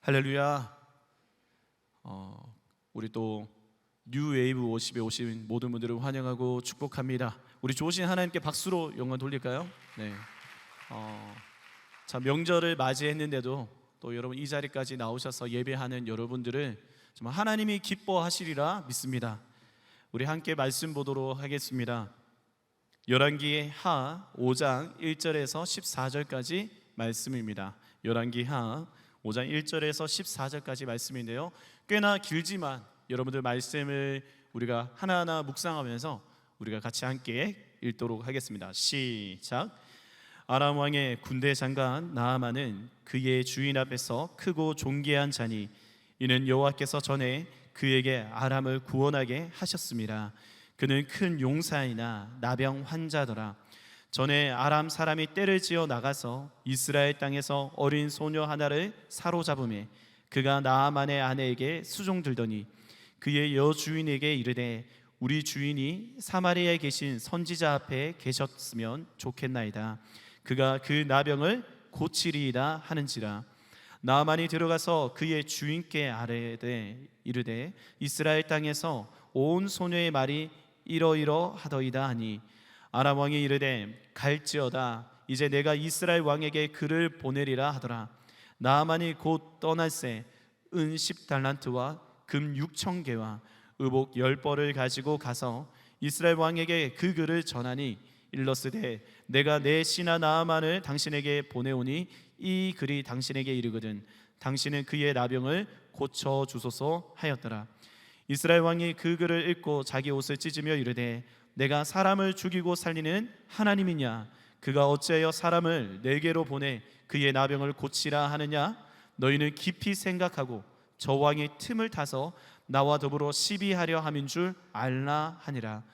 할렐루야. 우리 또 뉴웨이브 워십에 오신 모든 분들을 환영하고 축복합니다. 우리 좋으신 하나님께 박수로 영광 돌릴까요? 네. 자, 명절을 맞이했는데도 또 여러분 이 자리까지 나오셔서 예배하는 여러분들을 정말 하나님이 기뻐하시리라 믿습니다. 우리 함께 말씀 보도록 하겠습니다. 열왕기 하 5장 1절에서 14절까지 말씀입니다. 열왕기 하 5장 1절에서 14절까지 말씀인데요, 꽤나 길지만 여러분들 말씀을 우리가 하나하나 묵상하면서 우리가 같이 함께 읽도록 하겠습니다. 시작. 아람 왕의 군대 장관 나아만은 그의 주인 앞에서 크고 존귀한 자니 이는 여호와께서 전에 그에게 아람을 구원하게 하셨습니다. 그는 큰 용사이나 나병 환자더라. 전에 아람 사람이 떼를 지어 나가서 이스라엘 땅에서 어린 소녀 하나를 사로잡음에 그가 나아만의 아내에게 수종들더니 그의 여주인에게 이르되 우리 주인이 사마리아에 계신 선지자 앞에 계셨으면 좋겠나이다. 그가 그 나병을 고치리이다 하는지라. 나아만이 들어가서 그의 주인께 아뢰되 이르되 이스라엘 땅에서 온 소녀의 말이 이러이러하더이다 하니 아람 왕이 이르되 갈지어다. 이제 내가 이스라엘 왕에게 그를 보내리라 하더라. 나아만이 곧 떠날새 은 10달란트와 금 6,000개와 의복 10벌을 가지고 가서 이스라엘 왕에게 그 글을 전하니 일러스되 내가 내 신하 나아만을 당신에게 보내오니 이 글이 당신에게 이르거든 당신은 그의 나병을 고쳐 주소서 하였더라. 이스라엘 왕이 그 글을 읽고 자기 옷을 찢으며 이르되 내가 사람을 죽이고 살리는 하나님이냐? 그가 어찌하여 사람을 내게로 보내 그의 나병을 고치라 하느냐? 너희는 깊이 생각하고 저 왕이 틈을 타서 나와 더불어 시비하려 함인 줄 알라 하니라.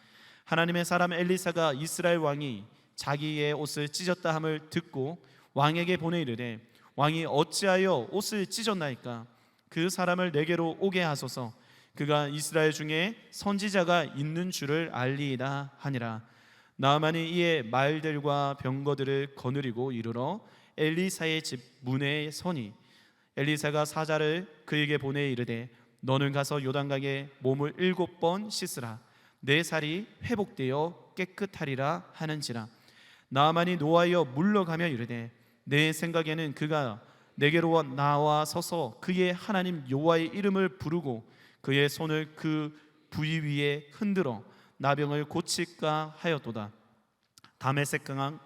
하나님의 사람 엘리사가 이스라엘 왕이 자기의 옷을 찢었다 함을 듣고 왕에게 보내 이르되 왕이 어찌하여 옷을 찢었나이까? 그 사람을 내게로 오게 하소서. 그가 이스라엘 중에 선지자가 있는 줄을 알리이다 하니라. 나아만이 이에 말들과 병거들을 거느리고 이르러 엘리사의 집 문에 서니 엘리사가 사자를 그에게 보내 이르되 너는 가서 요단강에 몸을 7번 씻으라. 내 살이 회복되어 깨끗하리라 하는지라. 나아만이 노하여 물러가며 이르되 내 생각에는 그가 내게로 나와 서서 그의 하나님 여호와의 이름을 부르고 그의 손을 그 부위 위에 흔들어 나병을 고칠까 하였도다. 다메섹 강강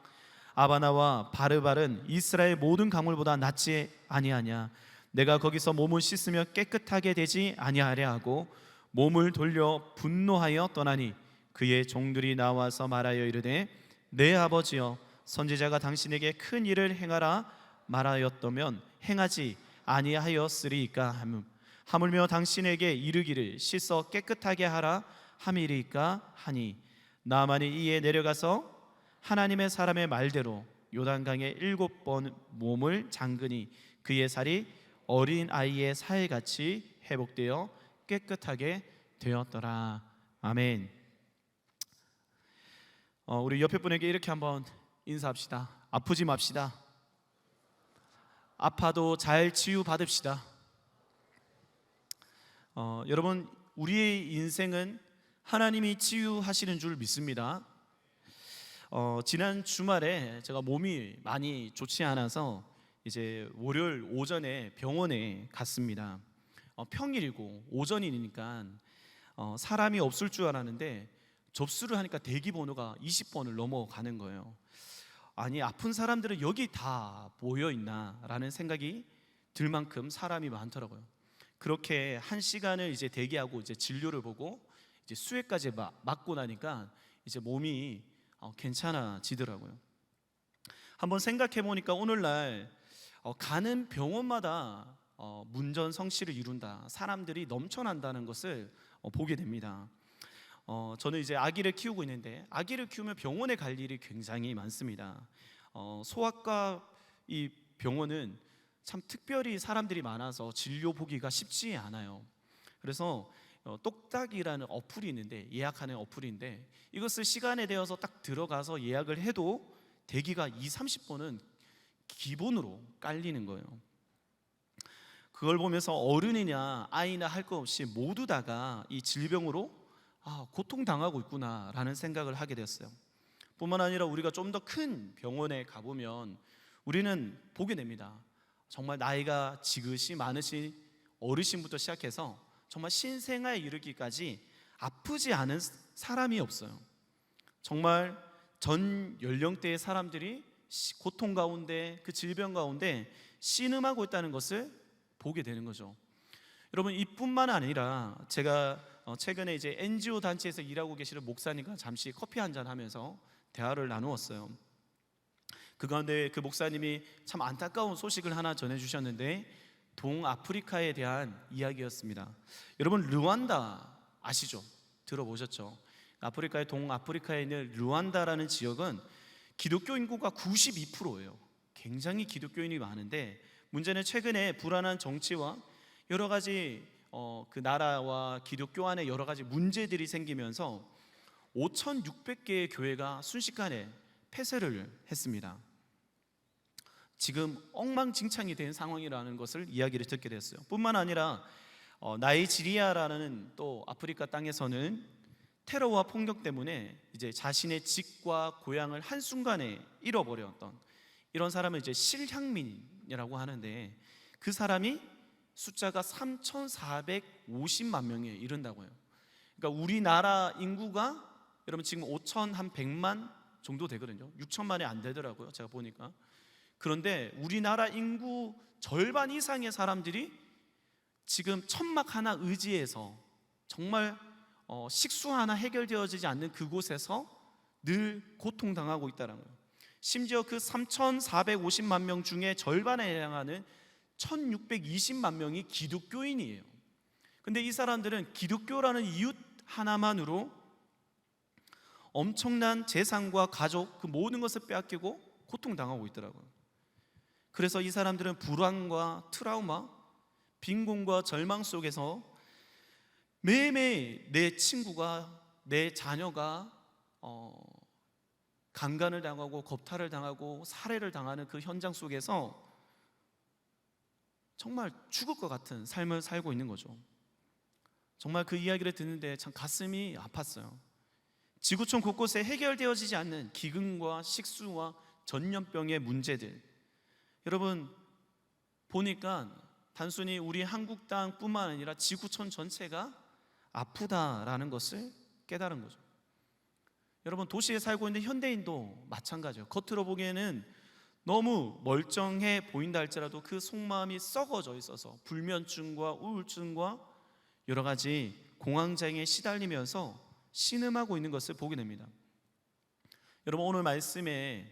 아바나와 바르발은 이스라엘 모든 강물보다 낫지 아니하냐? 내가 거기서 몸을 씻으며 깨끗하게 되지 아니하랴 하고 몸을 돌려 분노하여 떠나니 그의 종들이 나와서 말하여 이르되 내 아버지여 선지자가 당신에게 큰 일을 행하라 말하였다면 행하지 아니하였으리이까 하물며 당신에게 이르기를 씻어 깨끗하게 하라 함이리까 하니 나아만이 이에 내려가서 하나님의 사람의 말대로 요단강에 7번 몸을 잠그니 그의 살이 어린 아이의 살같이 회복되어 깨끗하게 되었더라. 아멘. 우리 옆에 분에게 이렇게 한번 인사합시다. 아프지 맙시다. 아파도 잘 치유받읍시다. 여러분, 우리의 인생은 하나님이 치유하시는 줄 믿습니다. 지난 주말에 제가 몸이 많이 좋지 않아서 이제 월요일 오전에 병원에 갔습니다. 평일이고 오전이니까 사람이 없을 줄 알았는데 접수를 하니까 대기 번호가 20번을 넘어가는 거예요. 아니, 아픈 사람들은 여기 다 모여 있나라는 생각이 들 만큼 사람이 많더라고요. 그렇게 1시간을 이제 대기하고 이제 진료를 보고 이제 수액까지 맞고 나니까 이제 몸이 괜찮아지더라고요. 한번 생각해 보니까 오늘날 가는 병원마다 문전성시를 이룬다, 사람들이 넘쳐난다는 것을 보게 됩니다. 저는 이제 아기를 키우고 있는데 아기를 키우면 병원에 갈 일이 굉장히 많습니다. 소아과 이 병원은 참 특별히 사람들이 많아서 진료 보기가 쉽지 않아요. 그래서 똑딱이라는 어플이 있는데, 예약하는 어플인데 이것을 시간에 대어서 딱 들어가서 예약을 해도 대기가 20-30번은 기본으로 깔리는 거예요. 그걸 보면서 어른이냐 아이나 할 것 없이 모두 다가 이 질병으로 고통당하고 있구나라는 생각을 하게 되었어요. 뿐만 아니라 우리가 좀 더 큰 병원에 가보면 우리는 보게 됩니다. 정말 나이가 지긋이 많으신 어르신부터 시작해서 정말 신생아에 이르기까지 아프지 않은 사람이 없어요. 정말 전 연령대의 사람들이 고통 가운데, 그 질병 가운데 신음하고 있다는 것을 보게 되는 거죠. 여러분, 이뿐만 아니라 제가 최근에 이제 NGO 단체에서 일하고 계시는 목사님과 잠시 커피 한잔 하면서 대화를 나누었어요. 그 가운데 그 목사님이 참 안타까운 소식을 하나 전해주셨는데, 동아프리카에 대한 이야기였습니다. 여러분, 르완다 아시죠? 들어보셨죠? 아프리카의 동아프리카에 있는 르완다라는 지역은 기독교 인구가 92%예요. 굉장히 기독교인이 많은데, 문제는 최근에 불안한 정치와 여러 가지 그 나라와 기독교 안에 여러 가지 문제들이 생기면서 5,600개의 교회가 순식간에 폐쇄를 했습니다. 지금 엉망진창이 된 상황이라는 것을 이야기를 듣게 됐어요. 뿐만 아니라 나이지리아라는 또 아프리카 땅에서는 테러와 폭력 때문에 이제 자신의 집과 고향을 한순간에 잃어버렸던 이런 사람을 이제 실향민이라고 하는데, 그 사람이 숫자가 3,450만 명에 이른다고 해요. 그러니까 우리나라 인구가 여러분 지금 5,100만 정도 되거든요. 6천만이 안 되더라고요, 제가 보니까. 그런데 우리나라 인구 절반 이상의 사람들이 지금 천막 하나 의지해서 정말 식수 하나 해결되어지지 않는 그곳에서 늘 고통당하고 있다는 거예요. 심지어 그 3,450만 명 중에 절반에 해당하는 1,620만 명이 기독교인이에요. 근데 이 사람들은 기독교라는 이유 하나만으로 엄청난 재산과 가족, 그 모든 것을 빼앗기고 고통당하고 있더라고요. 그래서 이 사람들은 불안과 트라우마, 빈곤과 절망 속에서 매일매일 내 친구가, 내 자녀가 강간을 당하고 겁탈을 당하고 살해를 당하는 그 현장 속에서 정말 죽을 것 같은 삶을 살고 있는 거죠. 정말 그 이야기를 듣는데 참 가슴이 아팠어요. 지구촌 곳곳에 해결되어지지 않는 기근과 식수와 전염병의 문제들, 여러분 보니까 단순히 우리 한국 땅뿐만 아니라 지구촌 전체가 아프다라는 것을 깨달은 거죠. 여러분, 도시에 살고 있는 현대인도 마찬가지예요. 겉으로 보기에는 너무 멀쩡해 보인다 할지라도 그 속마음이 썩어져 있어서 불면증과 우울증과 여러 가지 공황장애에 시달리면서 신음하고 있는 것을 보게 됩니다. 여러분, 오늘 말씀에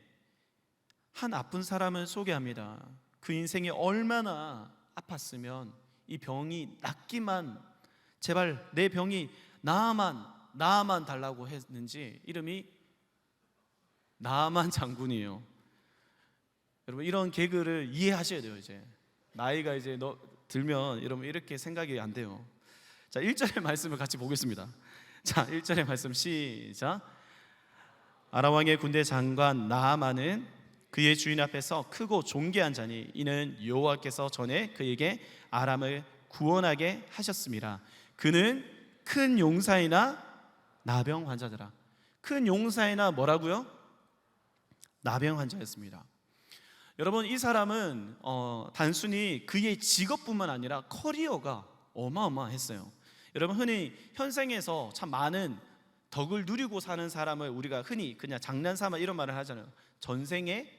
한 아픈 사람을 소개합니다. 그 인생이 얼마나 아팠으면 이 병이 낫기만, 제발 내 병이 나아만 달라고 했는지. 이름이 나아만 장군이에요. 여러분, 이런 개그를 이해하셔야 돼요. 이제 나이가 이제 들면 여러분 이렇게 생각이 안 돼요. 자, 1절의 말씀을 같이 보겠습니다. 자, 1절의 말씀 시작. 아람 왕의 군대 장관 나아만은 그의 주인 앞에서 크고 존귀한 자니 이는 여호와께서 전에 그에게 아람을 구원하게 하셨습니다. 그는 큰 용사이나 나병 환자더라. 큰 용사이나 뭐라고요? 나병 환자였습니다. 여러분, 이 사람은 단순히 그의 직업뿐만 아니라 커리어가 어마어마했어요. 여러분, 흔히 현생에서 참 많은 덕을 누리고 사는 사람을 우리가 흔히 그냥 장난삼아 이런 말을 하잖아요. 전생에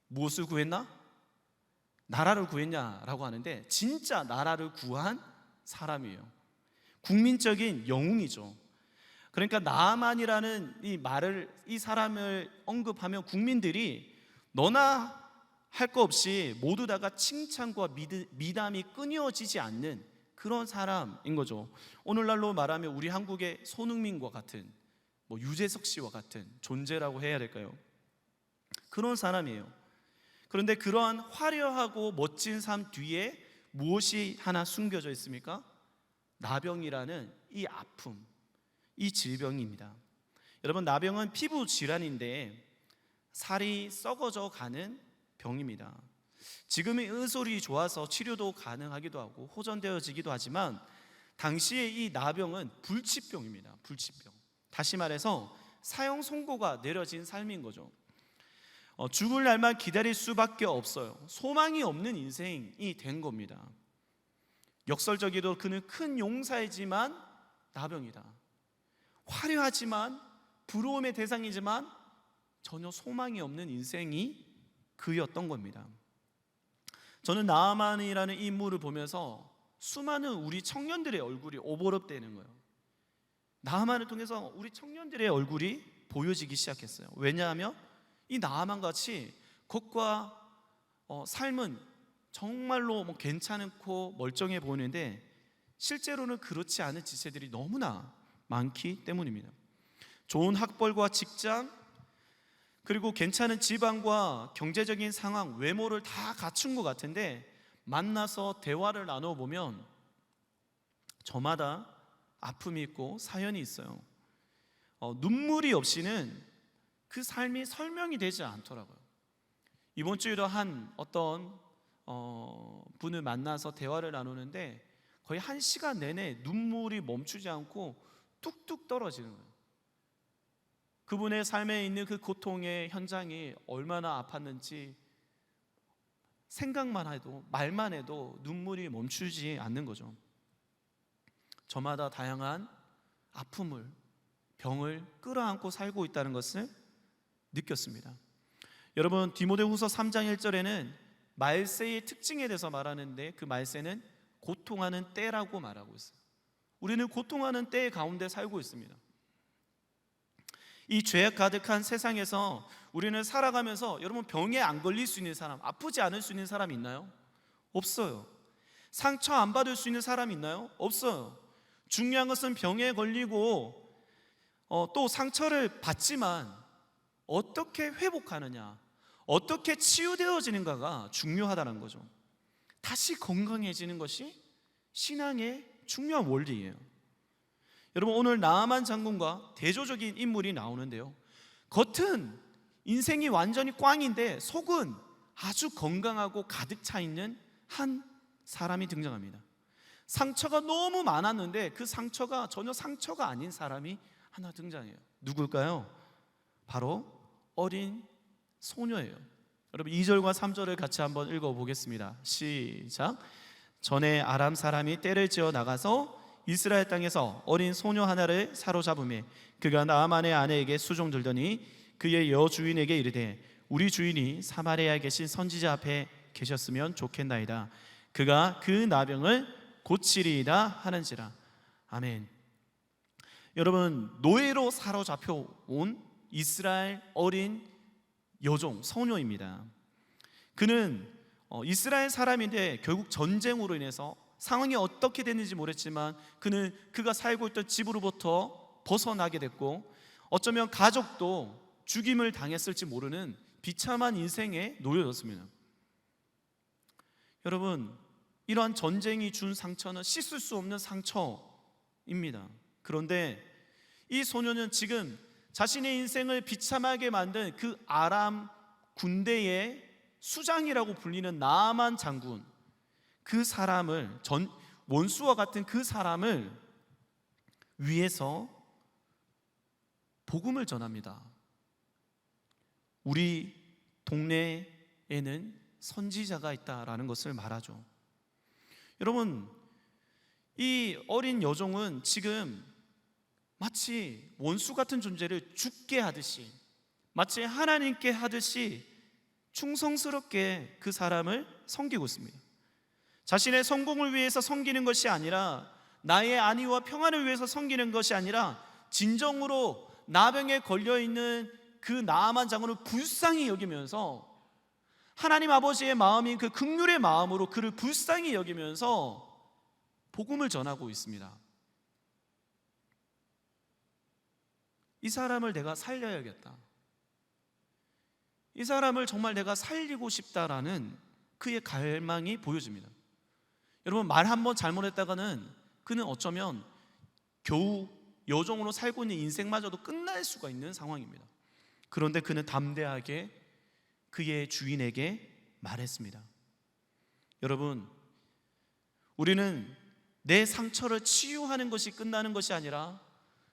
무엇을 구했나? 나라를 구했냐라고 하는데, 진짜 나라를 구한 사람이에요. 국민적인 영웅이죠. 그러니까 나아만이라는 이 사람을 언급하면 국민들이 너나 할 거 없이 모두 다가 칭찬과 미담이 끊어지지 않는 그런 사람인 거죠. 오늘날로 말하면 우리 한국의 손흥민과 같은, 유재석 씨와 같은 존재라고 해야 될까요? 그런 사람이에요. 그런데 그러한 화려하고 멋진 삶 뒤에 무엇이 하나 숨겨져 있습니까? 나병이라는 이 아픔, 이 질병입니다. 여러분, 나병은 피부 질환인데 살이 썩어져 가는 병입니다. 지금은 의술이 좋아서 치료도 가능하기도 하고 호전되어지기도 하지만 당시에 이 나병은 불치병입니다. 불치병. 다시 말해서 사형 선고가 내려진 삶인 거죠. 죽을 날만 기다릴 수밖에 없어요. 소망이 없는 인생이 된 겁니다. 역설적이도 그는 큰 용사이지만 나병이다. 화려하지만 부러움의 대상이지만 전혀 소망이 없는 인생이 그였던 겁니다. 저는 나아만이라는 인물을 보면서 수많은 우리 청년들의 얼굴이 오버랩되는 거예요. 나아만을 통해서 우리 청년들의 얼굴이 보여지기 시작했어요. 왜냐하면 이 나아만 같이 겉과 삶은 정말로 괜찮고 멀쩡해 보이는데 실제로는 그렇지 않은 지체들이 너무나 많기 때문입니다. 좋은 학벌과 직장, 그리고 괜찮은 집안과 경제적인 상황, 외모를 다 갖춘 것 같은데 만나서 대화를 나눠보면 저마다 아픔이 있고 사연이 있어요. 눈물이 없이는 그 삶이 설명이 되지 않더라고요. 이번 주에도 한 어떤 분을 만나서 대화를 나누는데 거의 1시간 내내 눈물이 멈추지 않고 뚝뚝 떨어지는 거예요. 그분의 삶에 있는 그 고통의 현장이 얼마나 아팠는지 생각만 해도, 말만 해도 눈물이 멈추지 않는 거죠. 저마다 다양한 아픔을, 병을 끌어안고 살고 있다는 것을 느꼈습니다. 여러분, 디모데후서 3장 1절에는 말세의 특징에 대해서 말하는데 그 말세는 고통하는 때라고 말하고 있어요. 우리는 고통하는 때 가운데 살고 있습니다. 이 죄악 가득한 세상에서 우리는 살아가면서 여러분, 병에 안 걸릴 수 있는 사람, 아프지 않을 수 있는 사람 있나요? 없어요. 상처 안 받을 수 있는 사람 있나요? 없어요. 중요한 것은 병에 걸리고 또 상처를 받지만 어떻게 회복하느냐, 어떻게 치유되어지는가가 중요하다는 거죠. 다시 건강해지는 것이 신앙의 중요한 원리예요. 여러분, 오늘 나아만 장군과 대조적인 인물이 나오는데요, 겉은 인생이 완전히 꽝인데 속은 아주 건강하고 가득 차 있는 한 사람이 등장합니다. 상처가 너무 많았는데 그 상처가 전혀 상처가 아닌 사람이 하나 등장해요. 누굴까요? 바로 어린 소녀예요. 여러분, 2절과 3절을 같이 한번 읽어보겠습니다. 시작. 전에 아람 사람이 떼를 지어 나가서 이스라엘 땅에서 어린 소녀 하나를 사로잡으매 그가 나아만의 아내에게 수종들더니 그의 여주인에게 이르되 우리 주인이 사마리아에 계신 선지자 앞에 계셨으면 좋겠나이다. 그가 그 나병을 고치리이다 하는지라. 아멘. 여러분, 노예로 사로잡혀 온 이스라엘 어린 여종, 소녀입니다. 그는 이스라엘 사람인데 결국 전쟁으로 인해서 상황이 어떻게 됐는지 모르겠지만 그가 살고 있던 집으로부터 벗어나게 됐고 어쩌면 가족도 죽임을 당했을지 모르는 비참한 인생에 놓여졌습니다. 여러분, 이러한 전쟁이 준 상처는 씻을 수 없는 상처입니다. 그런데 이 소녀는 지금 자신의 인생을 비참하게 만든 그 아람 군대의 수장이라고 불리는 나아만 장군, 그 사람을, 원수와 같은 그 사람을 위해서 복음을 전합니다. 우리 동네에는 선지자가 있다라는 것을 말하죠. 여러분, 이 어린 여종은 지금 마치 원수 같은 존재를 죽게 하듯이, 마치 하나님께 하듯이 충성스럽게 그 사람을 섬기고 있습니다. 자신의 성공을 위해서 섬기는 것이 아니라, 나의 안위와 평안을 위해서 섬기는 것이 아니라 진정으로 나병에 걸려있는 그 나아만 장군을 불쌍히 여기면서 하나님 아버지의 마음인 그 긍휼의 마음으로 그를 불쌍히 여기면서 복음을 전하고 있습니다. 이 사람을 내가 살려야겠다, 이 사람을 정말 내가 살리고 싶다라는 그의 갈망이 보여집니다. 여러분, 말 한 번 잘못했다가는 그는 어쩌면 겨우 여종으로 살고 있는 인생마저도 끝날 수가 있는 상황입니다. 그런데 그는 담대하게 그의 주인에게 말했습니다. 여러분, 우리는 내 상처를 치유하는 것이 끝나는 것이 아니라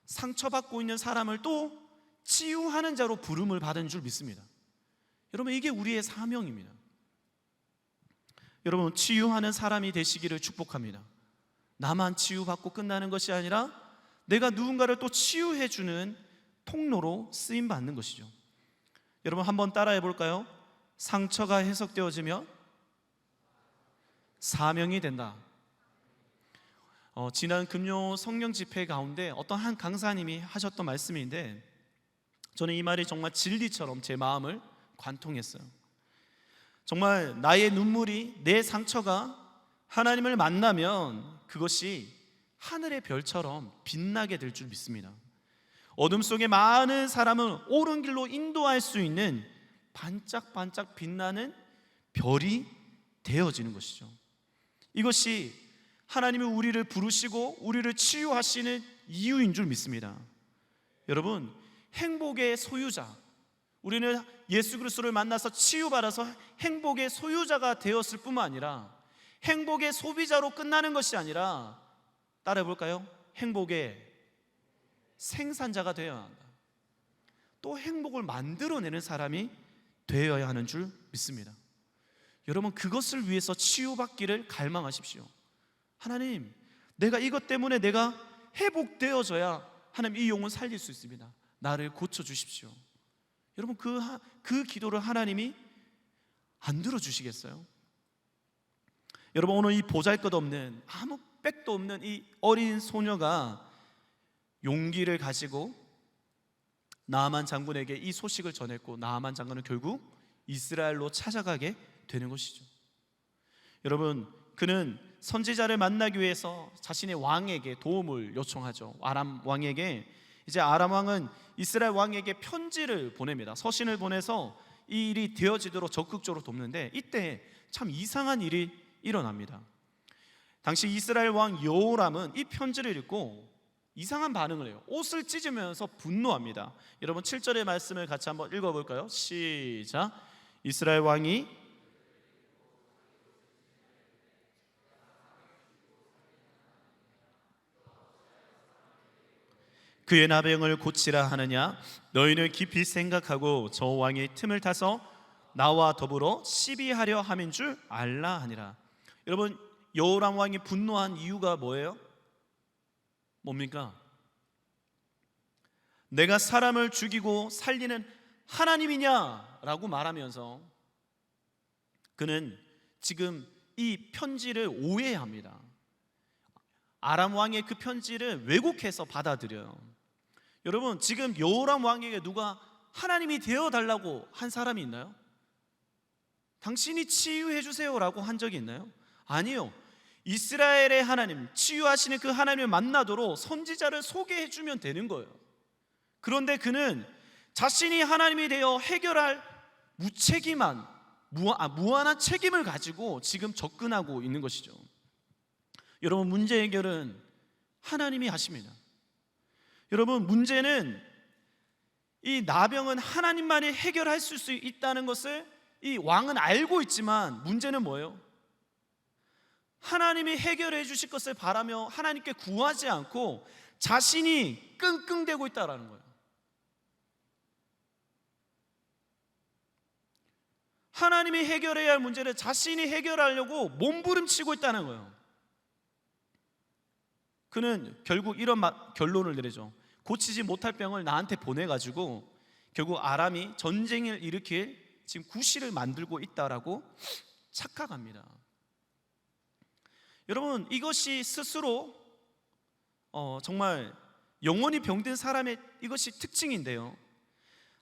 상처받고 있는 사람을 또 치유하는 자로 부름을 받은 줄 믿습니다. 여러분, 이게 우리의 사명입니다. 여러분, 치유하는 사람이 되시기를 축복합니다. 나만 치유받고 끝나는 것이 아니라 내가 누군가를 또 치유해주는 통로로 쓰임받는 것이죠. 여러분, 한번 따라해 볼까요? 상처가 해석되어지면 사명이 된다. 지난 금요 성령 집회 가운데 어떤 한 강사님이 하셨던 말씀인데, 저는 이 말이 정말 진리처럼 제 마음을 관통했어요. 정말 나의 눈물이, 내 상처가 하나님을 만나면 그것이 하늘의 별처럼 빛나게 될 줄 믿습니다. 어둠 속에 많은 사람을 옳은 길로 인도할 수 있는 반짝반짝 빛나는 별이 되어지는 것이죠. 이것이 하나님이 우리를 부르시고 우리를 치유하시는 이유인 줄 믿습니다. 여러분, 행복의 소유자, 우리는 예수 그리스도를 만나서 치유받아서 행복의 소유자가 되었을 뿐만 아니라 행복의 소비자로 끝나는 것이 아니라, 따라해 볼까요? 행복의 생산자가 되어야 한다. 또 행복을 만들어내는 사람이 되어야 하는 줄 믿습니다. 여러분, 그것을 위해서 치유받기를 갈망하십시오. 하나님, 내가 이것 때문에 내가 회복되어져야 하나님 이 영혼 살릴 수 있습니다. 나를 고쳐주십시오. 여러분, 그 기도를 하나님이 안 들어주시겠어요? 여러분, 오늘 이 보잘것없는, 아무 빽도 없는 이 어린 소녀가 용기를 가지고 나아만 장군에게 이 소식을 전했고, 나아만 장군은 결국 이스라엘로 찾아가게 되는 것이죠. 여러분, 그는 선지자를 만나기 위해서 자신의 왕에게 도움을 요청하죠. 아람 왕에게. 이제 아람 왕은 이스라엘 왕에게 편지를 보냅니다. 서신을 보내서 이 일이 되어지도록 적극적으로 돕는데, 이때 참 이상한 일이 일어납니다. 당시 이스라엘 왕 여호람은 이 편지를 읽고 이상한 반응을 해요. 옷을 찢으면서 분노합니다. 여러분, 7절의 말씀을 같이 한번 읽어볼까요? 시작. 이스라엘 왕이 그의 나병을 고치라 하느냐? 너희는 깊이 생각하고 저 왕의 틈을 타서 나와 더불어 시비하려 함인 줄 알라 하니라. 여러분, 여호람 왕이 분노한 이유가 뭐예요? 뭡니까? 내가 사람을 죽이고 살리는 하나님이냐라고 말하면서 그는 지금 이 편지를 오해합니다. 아람 왕의 그 편지를 왜곡해서 받아들여요. 여러분, 지금 여호람 왕에게 누가 하나님이 되어달라고 한 사람이 있나요? 당신이 치유해 주세요라고 한 적이 있나요? 아니요. 이스라엘의 하나님, 치유하시는 그 하나님을 만나도록 선지자를 소개해 주면 되는 거예요. 그런데 그는 자신이 하나님이 되어 해결할 무한한 책임을 가지고 지금 접근하고 있는 것이죠. 여러분, 문제 해결은 하나님이 하십니다. 여러분, 문제는 이 나병은 하나님만이 해결할 수 있다는 것을 이 왕은 알고 있지만, 문제는 뭐예요? 하나님이 해결해 주실 것을 바라며 하나님께 구하지 않고 자신이 끙끙대고 있다는 거예요. 하나님이 해결해야 할 문제를 자신이 해결하려고 몸부림치고 있다는 거예요. 그는 결국 이런 결론을 내리죠. 고치지 못할 병을 나한테 보내가지고 결국 아람이 전쟁을 일으킬 지금 구실을 만들고 있다라고 착각합니다. 여러분, 이것이 스스로 정말 영원히 병든 사람의 이것이 특징인데요,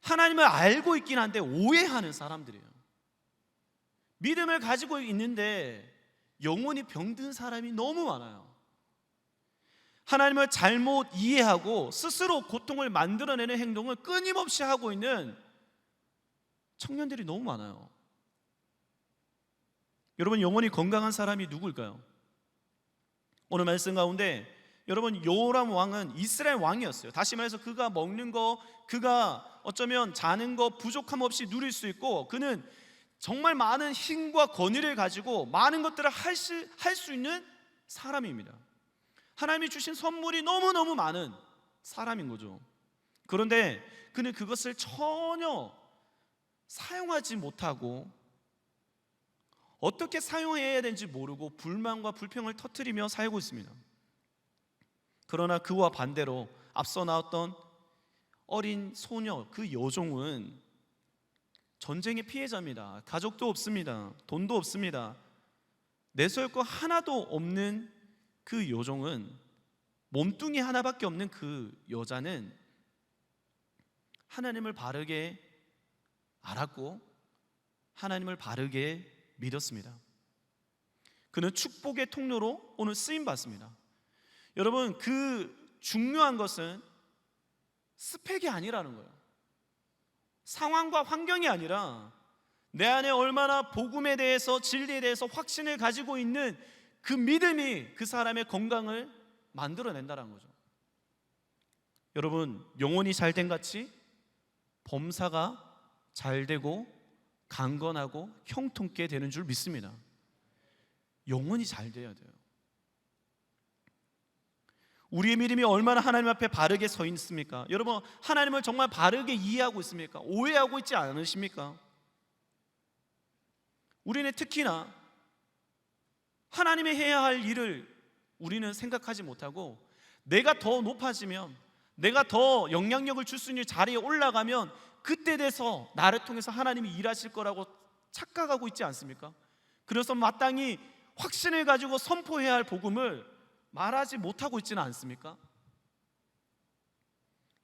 하나님을 알고 있긴 한데 오해하는 사람들이에요. 믿음을 가지고 있는데 영원히 병든 사람이 너무 많아요. 하나님을 잘못 이해하고 스스로 고통을 만들어내는 행동을 끊임없이 하고 있는 청년들이 너무 많아요. 여러분, 영원히 건강한 사람이 누구일까요? 오늘 말씀 가운데 여러분, 여호람 왕은 이스라엘 왕이었어요. 다시 말해서 그가 먹는 거, 그가 어쩌면 자는 거 부족함 없이 누릴 수 있고, 그는 정말 많은 힘과 권위를 가지고 많은 것들을 할 수 있는 사람입니다. 하나님이 주신 선물이 너무너무 많은 사람인 거죠. 그런데 그는 그것을 전혀 사용하지 못하고 어떻게 사용해야 되는지 모르고 불만과 불평을 터뜨리며 살고 있습니다. 그러나 그와 반대로 앞서 나왔던 어린 소녀, 그 여종은 전쟁의 피해자입니다. 가족도 없습니다. 돈도 없습니다. 내세울 거 하나도 없는 그 여종은, 몸뚱이 하나밖에 없는 그 여자는 하나님을 바르게 알았고 하나님을 바르게 믿었습니다. 그는 축복의 통로로 오늘 쓰임 받습니다. 여러분, 그 중요한 것은 스펙이 아니라는 거예요. 상황과 환경이 아니라 내 안에 얼마나 복음에 대해서, 진리에 대해서 확신을 가지고 있는 그 믿음이 그 사람의 건강을 만들어낸다는 거죠. 여러분, 영혼이 잘된 같이 범사가 잘 되고 강건하고 형통케 되는 줄 믿습니다. 영혼이 잘 돼야 돼요. 우리의 믿음이 얼마나 하나님 앞에 바르게 서 있습니까? 여러분, 하나님을 정말 바르게 이해하고 있습니까? 오해하고 있지 않으십니까? 우리는 특히나 하나님이 해야 할 일을 우리는 생각하지 못하고, 내가 더 높아지면, 내가 더 영향력을 줄 수 있는 자리에 올라가면 그때 돼서 나를 통해서 하나님이 일하실 거라고 착각하고 있지 않습니까? 그래서 마땅히 확신을 가지고 선포해야 할 복음을 말하지 못하고 있지는 않습니까?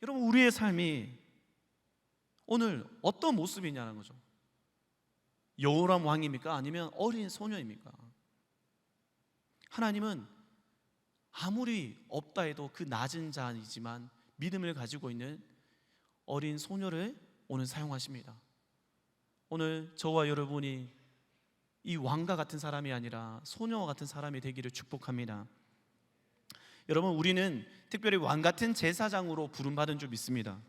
여러분, 우리의 삶이 오늘 어떤 모습이냐는 거죠. 여호람 왕입니까? 아니면 어린 소녀입니까? 하나님은 아무리 없다 해도 그 낮은 자이지만 믿음을 가지고 있는 어린 소녀를 오늘 사용하십니다. 오늘 저와 여러분이 이 왕과 같은 사람이 아니라 소녀와 같은 사람이 되기를 축복합니다. 여러분, 우리는 특별히 왕 같은 제사장으로 부름받은 줄 믿습니다.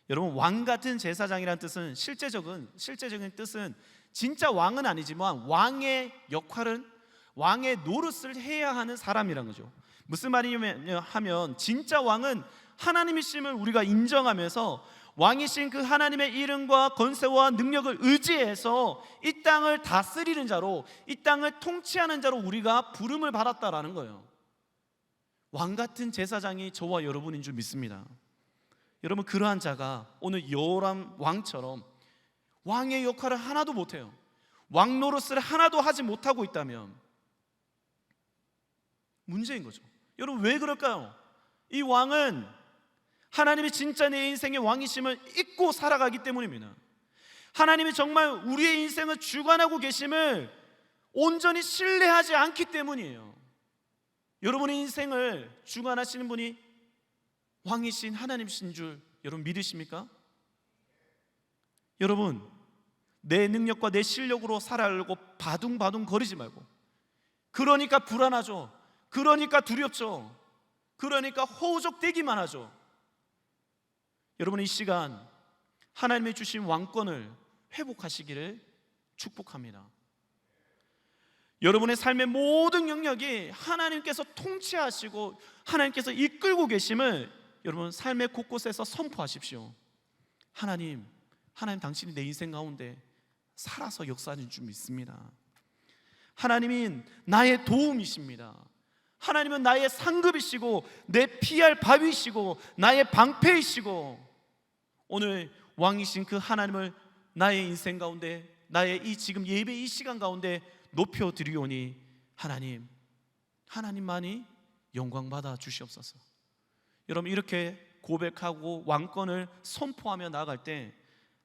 여러분, 왕 같은 제사장이라는 뜻은 실제적인 뜻은 진짜 왕은 아니지만 왕의 역할은, 왕의 노릇을 해야 하는 사람이란 거죠. 무슨 말이냐면 하면, 진짜 왕은 하나님이심을 우리가 인정하면서 왕이신 그 하나님의 이름과 권세와 능력을 의지해서 이 땅을 다스리는 자로, 이 땅을 통치하는 자로 우리가 부름을 받았다라는 거예요. 왕 같은 제사장이 저와 여러분인 줄 믿습니다. 여러분, 그러한 자가 오늘 여호람 왕처럼 왕의 역할을 하나도 못해요. 왕 노릇을 하나도 하지 못하고 있다면 문제인 거죠. 여러분, 왜 그럴까요? 이 왕은 하나님이 진짜 내 인생의 왕이심을 잊고 살아가기 때문입니다. 하나님이 정말 우리의 인생을 주관하고 계심을 온전히 신뢰하지 않기 때문이에요. 여러분의 인생을 주관하시는 분이 왕이신 하나님이신 줄 여러분 믿으십니까? 여러분, 내 능력과 내 실력으로 살아가려고 바둥바둥 거리지 말고, 그러니까 불안하죠. 그러니까 두렵죠. 그러니까 허우적대기만 하죠. 여러분, 이 시간 하나님이 주신 왕권을 회복하시기를 축복합니다. 여러분의 삶의 모든 영역이 하나님께서 통치하시고 하나님께서 이끌고 계심을 여러분 삶의 곳곳에서 선포하십시오. 하나님 당신이 내 인생 가운데 살아서 역사하는 줄 믿습니다. 하나님은 나의 도움이십니다. 하나님은 나의 상급이시고 내 피할 바위시고 나의 방패이시고, 오늘 왕이신 그 하나님을 나의 인생 가운데, 나의 이 지금 예배 이 시간 가운데 높여드리오니 하나님만이 영광받아 주시옵소서. 여러분, 이렇게 고백하고 왕권을 선포하며 나아갈 때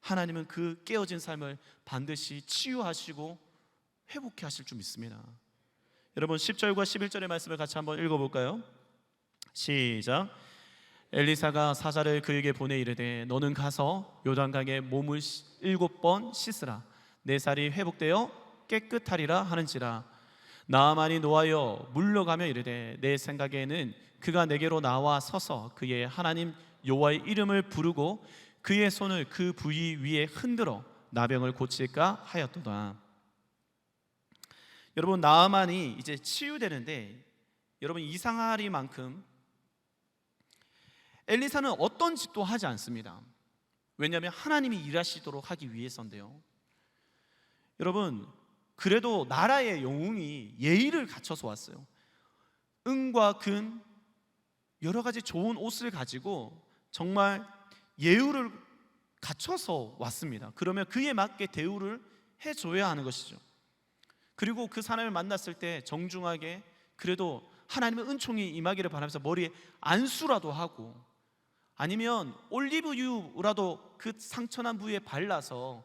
하나님은 그 깨어진 삶을 반드시 치유하시고 회복해 하실 줄 믿습니다. 여러분, 10절과 11절의 말씀을 같이 한번 읽어볼까요? 시작. 엘리사가 사자를 그에게 보내 이르되 너는 가서 요단강에 몸을 7번 씻으라. 내 살이 회복되어 깨끗하리라 하는지라. 나아만이 노하여 물러가며 이르되 내 생각에는 그가 내게로 나와 서서 그의 하나님 여호와의 이름을 부르고 그의 손을 그 부위 위에 흔들어 나병을 고칠까 하였도다. 여러분, 나아만이 이제 치유되는데 여러분, 이상하리만큼 엘리사는 어떤 짓도 하지 않습니다. 왜냐하면 하나님이 일하시도록 하기 위해서인데요. 여러분, 그래도 나라의 영웅이 예의를 갖춰서 왔어요. 은과 금, 여러 가지 좋은 옷을 가지고 정말 예우를 갖춰서 왔습니다. 그러면 그에 맞게 대우를 해줘야 하는 것이죠. 그리고 그 사람을 만났을 때 정중하게, 그래도 하나님의 은총이 임하기를 바라면서 머리에 안수라도 하고, 아니면 올리브유라도 그 상처난 부위에 발라서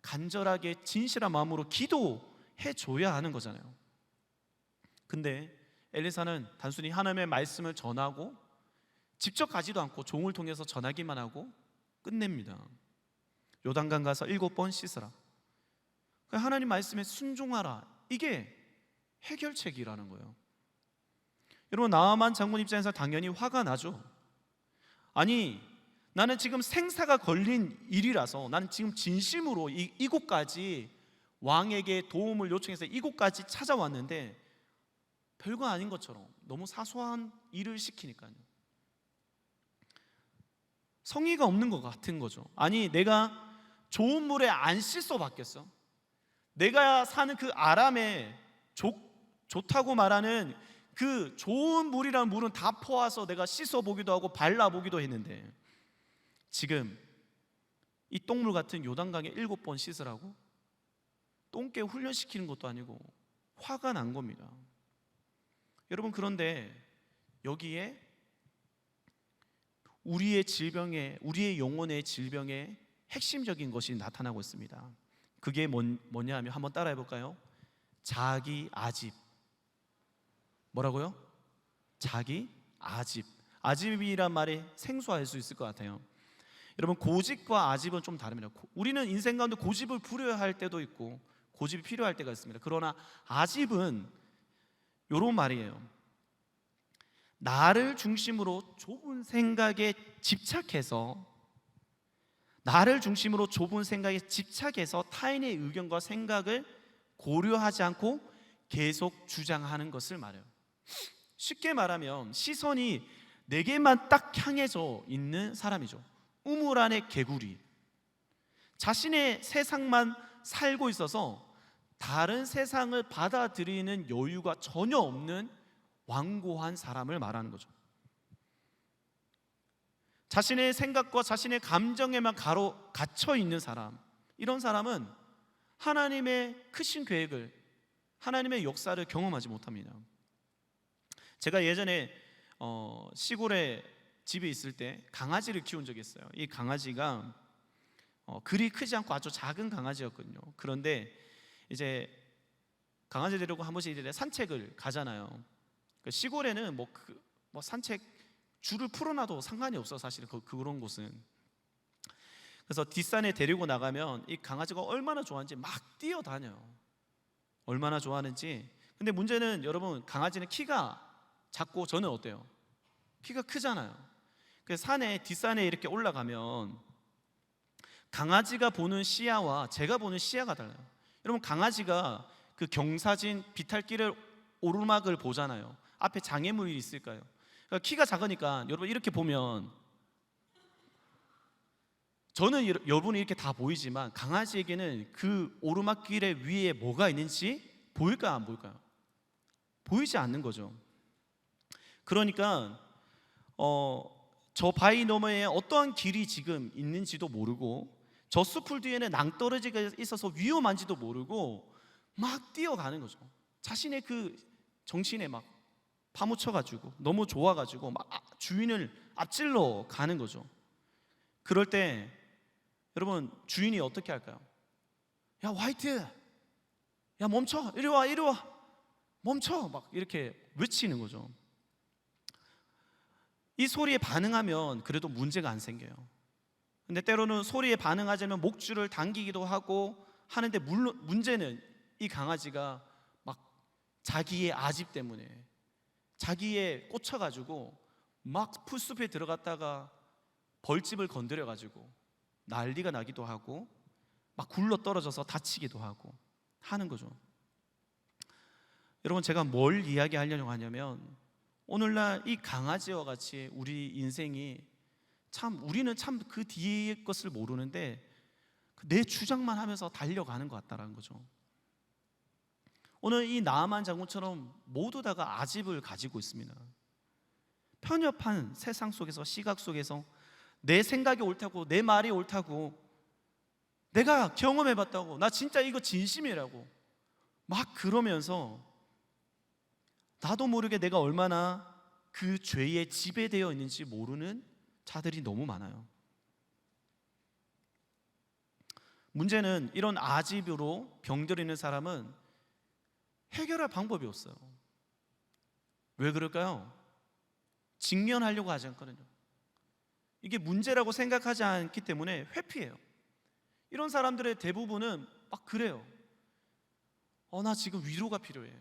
간절하게 진실한 마음으로 기도해 줘야 하는 거잖아요. 근데 엘리사는 단순히 하나님의 말씀을 전하고 직접 가지도 않고 종을 통해서 전하기만 하고 끝냅니다. 요단강 가서 7번 씻으라, 하나님 말씀에 순종하라, 이게 해결책이라는 거예요. 여러분, 나아만 장군 입장에서 당연히 화가 나죠. 아니, 나는 지금 생사가 걸린 일이라서 나는 지금 진심으로 이곳까지 왕에게 도움을 요청해서 이곳까지 찾아왔는데 별거 아닌 것처럼 너무 사소한 일을 시키니까요. 성의가 없는 것 같은 거죠. 아니, 내가 좋은 물에 안 씻어 봤겠어? 내가 사는 그 아람에 좋다고 말하는 그 좋은 물이라는 물은 다 퍼와서 내가 씻어 보기도 하고 발라 보기도 했는데 지금 이 똥물 같은 요단강에 7번 씻으라고? 똥개 훈련시키는 것도 아니고 화가 난 겁니다. 여러분, 그런데 여기에 우리의 질병에, 우리의 영혼의 질병에 핵심적인 것이 나타나고 있습니다. 그게 뭐냐 하면 한번 따라해 볼까요? 자기 아집. 뭐라고요? 자기 아집. 아집이란 말이 생소할 수 있을 것 같아요. 여러분, 고집과 아집은 좀 다릅니다. 우리는 인생 가운데 고집을 부려야 할 때도 있고 고집이 필요할 때가 있습니다. 그러나 아집은 이런 말이에요. 나를 중심으로 좁은 생각에 집착해서 타인의 의견과 생각을 고려하지 않고 계속 주장하는 것을 말해요. 쉽게 말하면 시선이 내게만 딱 향해져 있는 사람이죠. 우물 안의 개구리, 자신의 세상만 살고 있어서 다른 세상을 받아들이는 여유가 전혀 없는 완고한 사람을 말하는 거죠. 자신의 생각과 자신의 감정에만 갇혀 있는 사람, 이런 사람은 하나님의 크신 계획을, 하나님의 역사를 경험하지 못합니다. 제가 예전에 시골에 집에 있을 때 강아지를 키운 적이 있어요. 이 강아지가 그리 크지 않고 아주 작은 강아지였거든요. 그런데 이제 강아지 데리고 한 번씩 이제 산책을 가잖아요. 시골에는 산책 줄을 풀어놔도 상관이 없어, 사실 그런 곳은. 그래서 뒷산에 데리고 나가면 이 강아지가 얼마나 좋아하는지 막 뛰어다녀요. 얼마나 좋아하는지. 근데 문제는 여러분, 강아지는 키가 작고 저는 어때요? 키가 크잖아요. 그래서 뒷산에 이렇게 올라가면 강아지가 보는 시야와 제가 보는 시야가 달라요. 여러분, 강아지가 그 경사진 비탈길을 오르막을 보잖아요. 앞에 장애물이 있을까요? 그러니까 키가 작으니까 여러분 이렇게 보면, 저는 여러분이 이렇게 다 보이지만 강아지에게는 그 오르막길의 위에 뭐가 있는지 보일까요, 안 보일까요? 보이지 않는 거죠. 그러니까 저 바위 너머에 어떠한 길이 지금 있는지도 모르고, 저 숲풀 뒤에는 낭떠러지가 있어서 위험한지도 모르고 막 뛰어가는 거죠. 자신의 그 정신에 막 파묻혀가지고 너무 좋아가지고 막 주인을 앞질러 가는 거죠. 그럴 때 여러분, 주인이 어떻게 할까요? 야, 화이트, 야, 멈춰, 이리 와, 멈춰, 막 이렇게 외치는 거죠. 이 소리에 반응하면 그래도 문제가 안 생겨요. 근데 때로는 소리에 반응하지 않으면 목줄을 당기기도 하고 하는데, 물론 문제는 이 강아지가 막 자기의 아집 때문에, 자기에 꽂혀가지고 막 풀숲에 들어갔다가 벌집을 건드려가지고 난리가 나기도 하고 막 굴러 떨어져서 다치기도 하고 하는 거죠. 여러분, 제가 뭘 이야기하려고 하냐면, 오늘날 이 강아지와 같이 우리 인생이 참, 우리는 참 그 뒤의 것을 모르는데 내 주장만 하면서 달려가는 것 같다는 거죠. 오늘 이 나아만 장군처럼 모두 다가 아집을 가지고 있습니다. 편협한 세상 속에서, 시각 속에서 내 생각이 옳다고, 내 말이 옳다고, 내가 경험해봤다고, 나 진짜 이거 진심이라고 막 그러면서 나도 모르게 내가 얼마나 그 죄에 지배되어 있는지 모르는 자들이 너무 많아요. 문제는 이런 아집으로 병들이는 사람은 해결할 방법이 없어요. 왜 그럴까요? 직면하려고 하지 않거든요. 이게 문제라고 생각하지 않기 때문에 회피해요. 이런 사람들의 대부분은 막 그래요. 나 지금 위로가 필요해.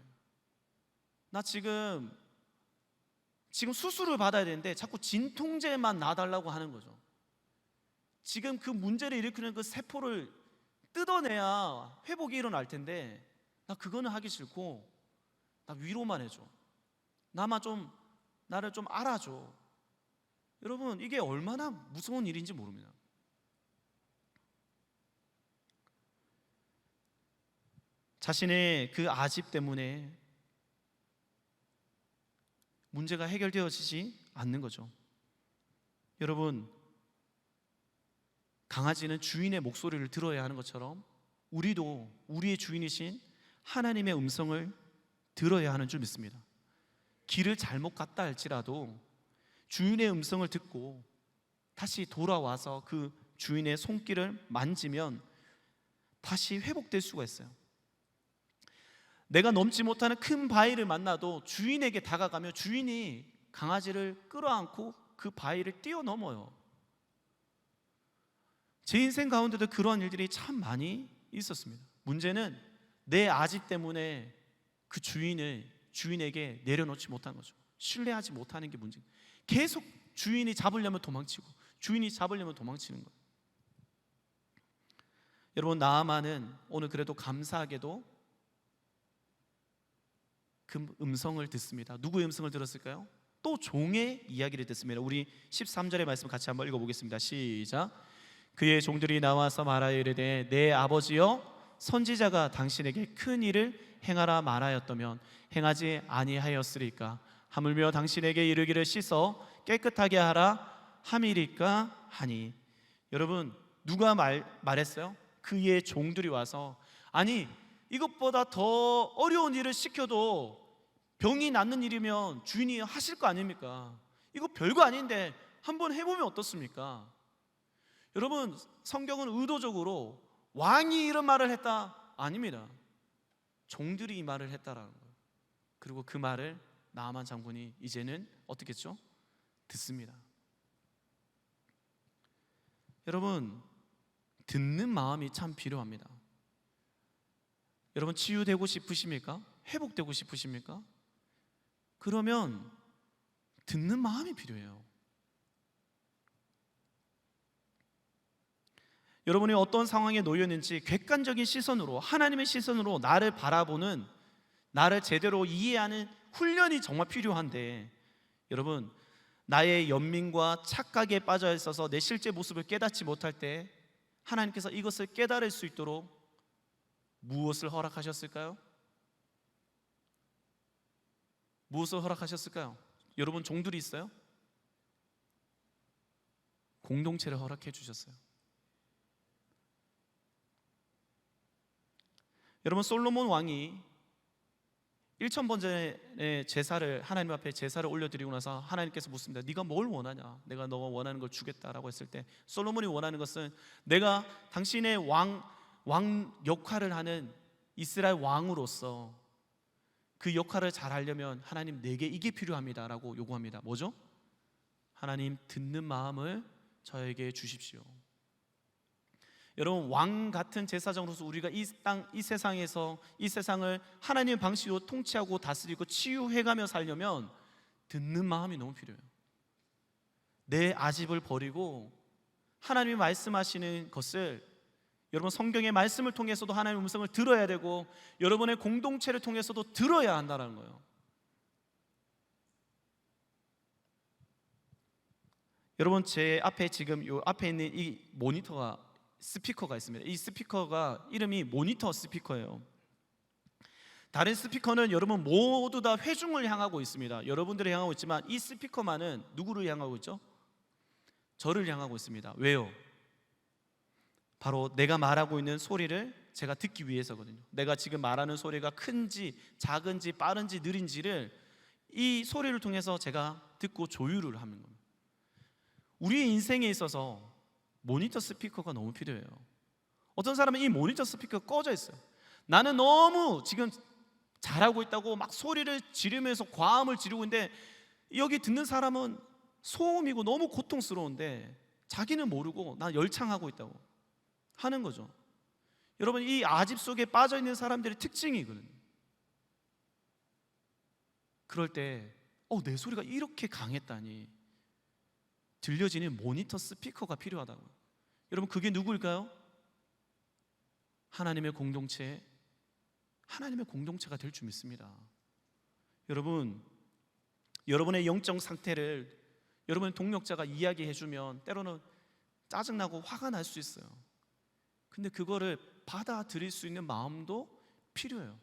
나 지금 수술을 받아야 되는데 자꾸 진통제만 놔달라고 하는 거죠. 지금 그 문제를 일으키는 그 세포를 뜯어내야 회복이 일어날 텐데 나 그거는 하기 싫고 나 위로만 해줘. 나를 좀 알아줘. 여러분, 이게 얼마나 무서운 일인지 모릅니다. 자신의 그 아집 때문에 문제가 해결되어지지 않는 거죠. 여러분, 강아지는 주인의 목소리를 들어야 하는 것처럼 우리도 우리의 주인이신 하나님의 음성을 들어야 하는 줄 믿습니다. 길을 잘못 갔다 할지라도 주인의 음성을 듣고 다시 돌아와서 그 주인의 손길을 만지면 다시 회복될 수가 있어요. 내가 넘지 못하는 큰 바위를 만나도 주인에게 다가가며 주인이 강아지를 끌어안고 그 바위를 뛰어넘어요. 제 인생 가운데도 그런 일들이 참 많이 있었습니다. 문제는 내 아집 때문에 그 주인에게 내려놓지 못한 거죠. 신뢰하지 못하는 게 문제예요. 계속 주인이 잡으려면 도망치고 주인이 잡으려면 도망치는 거예요. 여러분, 나아만은 오늘 그래도 감사하게도 그 음성을 듣습니다. 누구의 음성을 들었을까요? 또 종의 이야기를 듣습니다. 우리 13절의 말씀 같이 한번 읽어보겠습니다. 시작. 그의 종들이 나와서 말하여 이르되 내 아버지여, 선지자가 당신에게 큰 일을 행하라 말하였다면 행하지 아니하였으리까? 하물며 당신에게 이르기를 씻어 깨끗하게 하라 함이리까 하니. 여러분, 누가 말했어요? 그의 종들이 와서, 아니 이것보다 더 어려운 일을 시켜도 병이 낫는 일이면 주인이 하실 거 아닙니까? 이거 별거 아닌데 한번 해보면 어떻습니까? 여러분, 성경은 의도적으로 왕이 이런 말을 했다? 아닙니다. 종들이 이 말을 했다라는 거예요. 그리고 그 말을 나아만 장군이 이제는 어떻게 했죠? 듣습니다. 여러분, 듣는 마음이 참 필요합니다. 여러분, 치유되고 싶으십니까? 회복되고 싶으십니까? 그러면 듣는 마음이 필요해요. 여러분이 어떤 상황에 놓였는지 객관적인 시선으로, 하나님의 시선으로 나를 바라보는, 나를 제대로 이해하는 훈련이 정말 필요한데, 여러분, 나의 연민과 착각에 빠져 있어서 내 실제 모습을 깨닫지 못할 때 하나님께서 이것을 깨달을 수 있도록 무엇을 허락하셨을까요? 무엇을 허락하셨을까요? 여러분, 종들이 있어요? 공동체를 허락해 주셨어요. 여러분, 솔로몬 왕이 1000번째 제사를, 하나님 앞에 제사를 올려드리고 나서 하나님께서 묻습니다. 네가 뭘 원하냐? 내가 너가 원하는 걸 주겠다라고 했을 때, 솔로몬이 원하는 것은 내가 당신의 왕 역할을 하는 이스라엘 왕으로서 그 역할을 잘 하려면 하나님, 내게 이게 필요합니다라고 요구합니다. 뭐죠? 하나님, 듣는 마음을 저에게 주십시오. 여러분, 왕 같은 제사장으로서 우리가 이 세상에서 이 세상을 하나님의 방식으로 통치하고 다스리고 치유해가며 살려면 듣는 마음이 너무 필요해요. 내 아집을 버리고 하나님이 말씀하시는 것을 여러분 성경의 말씀을 통해서도 하나님의 음성을 들어야 되고 여러분의 공동체를 통해서도 들어야 한다는 거예요. 여러분 제 앞에 지금 요 앞에 있는 이 모니터가 스피커가 있습니다. 이 스피커가 이름이 모니터 스피커예요. 다른 스피커는 여러분 모두 다 회중을 향하고 있습니다. 여러분들을 향하고 있지만 이 스피커만은 누구를 향하고 있죠? 저를 향하고 있습니다. 왜요? 바로 내가 말하고 있는 소리를 제가 듣기 위해서거든요. 내가 지금 말하는 소리가 큰지 작은지 빠른지 느린지를 이 소리를 통해서 제가 듣고 조율을 하는 겁니다. 우리의 인생에 있어서 모니터 스피커가 너무 필요해요. 어떤 사람은 이 모니터 스피커가 꺼져 있어요. 나는 너무 지금 잘하고 있다고 막 소리를 지르면서 과음을 지르고 있는데 여기 듣는 사람은 소음이고 너무 고통스러운데 자기는 모르고 나 열창하고 있다고 하는 거죠. 여러분 이 아집 속에 빠져 있는 사람들의 특징이거든요. 그럴 때 내 소리가 이렇게 강했다니 들려지는 모니터 스피커가 필요하다고요. 여러분 그게 누구일까요? 하나님의 공동체, 하나님의 공동체가 될 줄 믿습니다. 여러분, 여러분의 영적 상태를 여러분의 동력자가 이야기해 주면 때로는 짜증나고 화가 날 수 있어요. 근데 그거를 받아들일 수 있는 마음도 필요해요.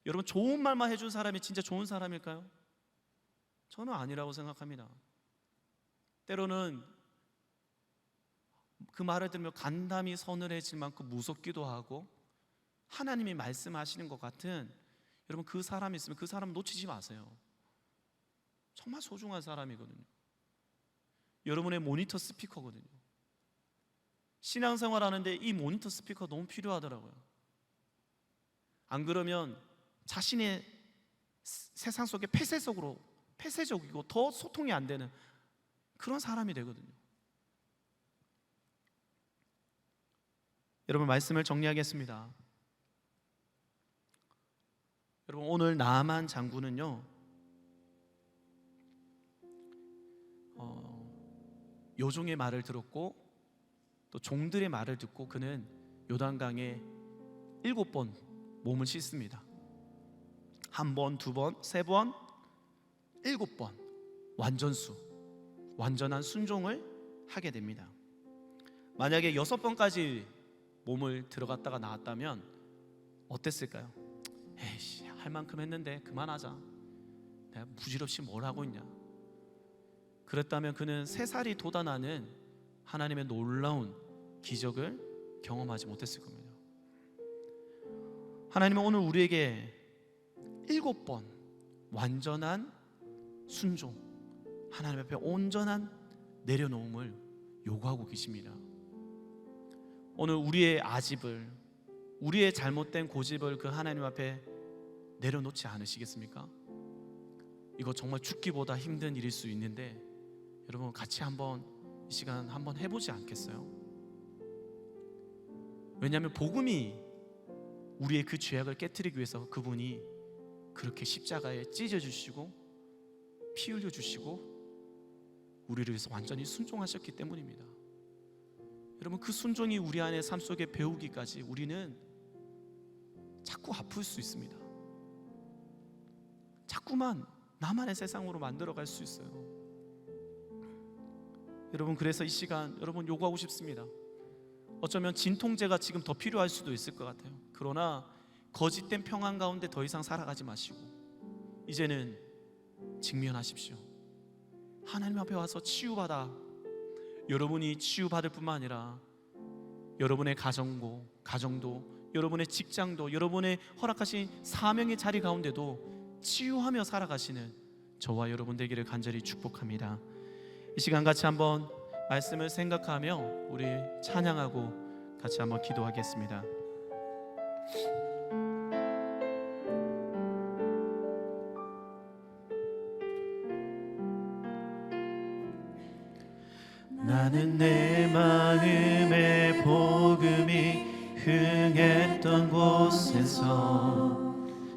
여러분 좋은 말만 해준 사람이 진짜 좋은 사람일까요? 저는 아니라고 생각합니다. 때로는 그 말을 들으면 간담이 서늘해질 만큼 무섭기도 하고 하나님이 말씀하시는 것 같은 여러분 그 사람이 있으면 그 사람 놓치지 마세요. 정말 소중한 사람이거든요. 여러분의 모니터 스피커거든요. 신앙생활 하는데 이 모니터 스피커 너무 필요하더라고요. 안 그러면 자신의 세상 속에 폐쇄적이고 더 소통이 안 되는 그런 사람이 되거든요. 여러분 말씀을 정리하겠습니다. 여러분 오늘 나아만 장군은요 요종의 말을 들었고 또 종들의 말을 듣고 그는 요단강에 7번 몸을 씻습니다. 1번, 2번, 3번, 7번 완전한 순종을 하게 됩니다. 만약에 6번까지 몸을 들어갔다가 나왔다면 어땠을까요? 에이씨 할 만큼 했는데 그만하자, 내가 부질없이 뭘 하고 있냐. 그랬다면 그는 3살이 돋아나는 하나님의 놀라운 기적을 경험하지 못했을 겁니다. 하나님은 오늘 우리에게 7번 완전한 순종, 하나님 앞에 온전한 내려놓음을 요구하고 계십니다. 오늘 우리의 아집을, 우리의 잘못된 고집을 그 하나님 앞에 내려놓지 않으시겠습니까? 이거 정말 죽기보다 힘든 일일 수 있는데 여러분 같이 한번 이 시간 한번 해보지 않겠어요? 왜냐하면 복음이 우리의 그 죄악을 깨트리기 위해서 그분이 그렇게 십자가에 찢어주시고 피 흘려주시고 우리를 위해서 완전히 순종하셨기 때문입니다. 여러분 그 순종이 우리 안에 삶 속에 배우기까지 우리는 자꾸 아플 수 있습니다. 자꾸만 나만의 세상으로 만들어갈 수 있어요. 여러분 그래서 이 시간 여러분 요구하고 싶습니다. 어쩌면 진통제가 지금 더 필요할 수도 있을 것 같아요. 그러나 거짓된 평안 가운데 더 이상 살아가지 마시고 이제는 직면하십시오. 하나님 앞에 와서 치유받아 여러분이 치유받을 뿐만 아니라 여러분의 가정도 여러분의 직장도 여러분의 허락하신 사명의 자리 가운데도 치유하며 살아가시는 저와 여러분 되기를 간절히 축복합니다. 이 시간 같이 한번 말씀을 생각하며 우리 찬양하고 같이 한번 기도하겠습니다. 나는 내 마음의 복음이 흥했던 곳에서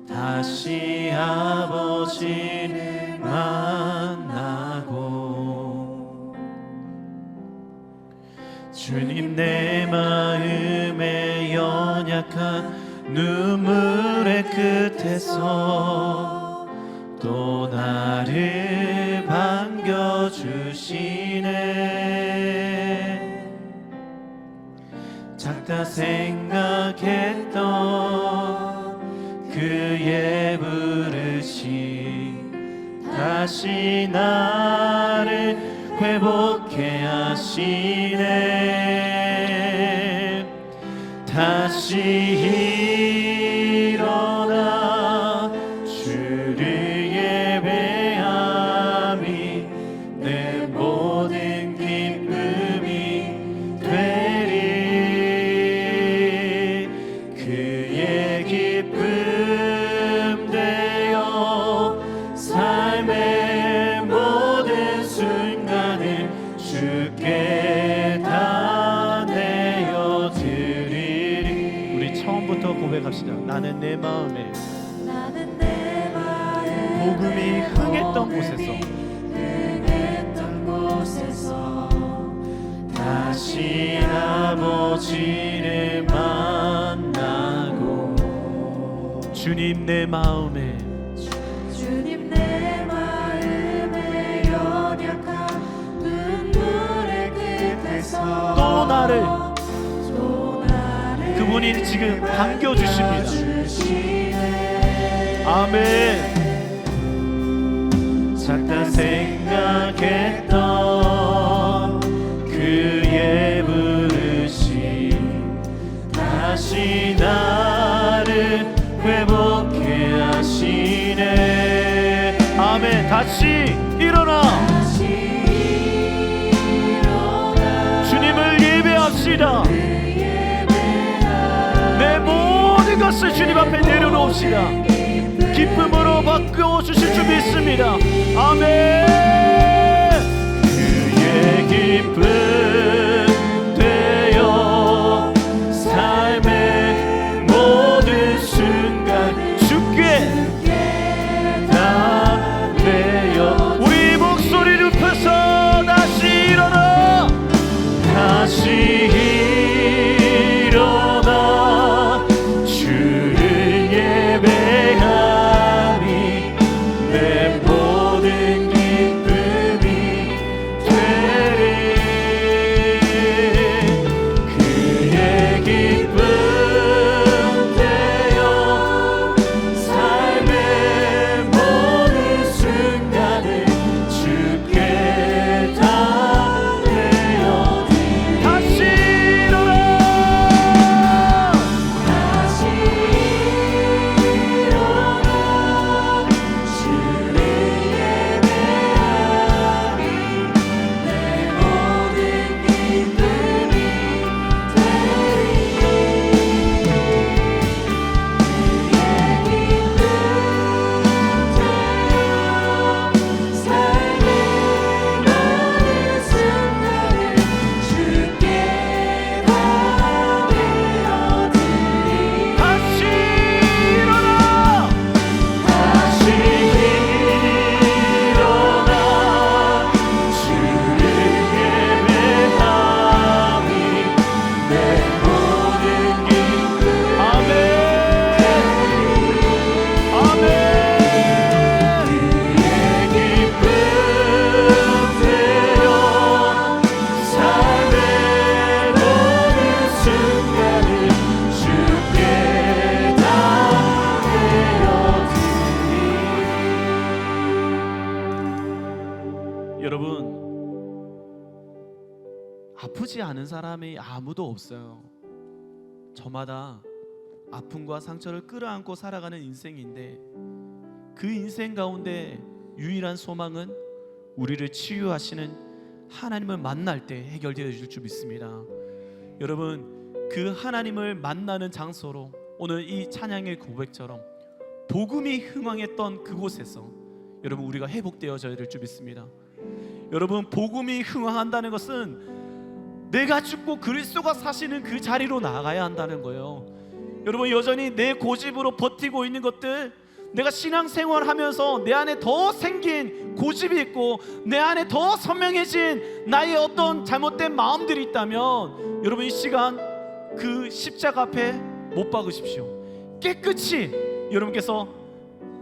다시 아버지를 만나고 주님 내 마음의 연약한 눈물의 끝에서 또 나를 반겨주시네. 작다 생각했던 그의 부르심 다시 나를 회복해 하시네. 다시 일어나 주를 예배함이 내 모든 기쁨이 되리. 그의 기쁨 되어 삶의 모든 순간을 주께 다 내어드리리. 우리 처음부터 고백합시다. 나는 내 마음에 복음이 흥했던 곳에서 다시 아버지를 만나고 주님 내 마음에 연약한 눈물의 끝에서 또 나를 그분이 지금 반겨주십니다. 아멘. 작다 생각했던 그의 부르심 다시 나를 회복해 하시네. 아멘. 다시 일어나 주님을 예배합시다. 내 모든 것을 주님 앞에 내려놓읍시다. 기쁨으로 바꿔주실 줄 믿습니다. 아멘. 그의 기쁨 되어 삶의 모든 순간 주께 다 내어 우리 목소리 높여서 다시 일어나 다시 일어나 주를 예배하니 내 모든 기쁨이 되리. 그의 기쁨 되어 삶의 모든 순간을 주께 다 내어드리. 다시 일어나 주를 예배하니 내 모든 기쁨이 다시 일어나 다시 일어나 주를 예배하니 내 모든 기쁨 아멘 아멘. 그의 기쁨 되어 삶의 모든 순간을 주께 다 내어드리. 여러분, 아프지 않은 사람이 아무도 없어요. 저마다 아픔과 상처를 끌어안고 살아가는 인생인데 그 인생 가운데 유일한 소망은 우리를 치유하시는 하나님을 만날 때 해결되어 줄 줄 믿습니다. 여러분, 그 하나님을 만나는 장소로 오늘 이 찬양의 고백처럼 복음이 흥황했던 그곳에서 여러분 우리가 회복되어져야 될 줄 믿습니다. 여러분, 복음이 흥황한다는 것은 내가 죽고 그리스도가 사시는 그 자리로 나아가야 한다는 거예요. 여러분, 여전히 내 고집으로 버티고 있는 것들, 내가 신앙생활하면서 내 안에 더 생긴 고집이 있고 내 안에 더 선명해진 나의 어떤 잘못된 마음들이 있다면 여러분 이 시간 그 십자가 앞에 못 박으십시오. 깨끗이 여러분께서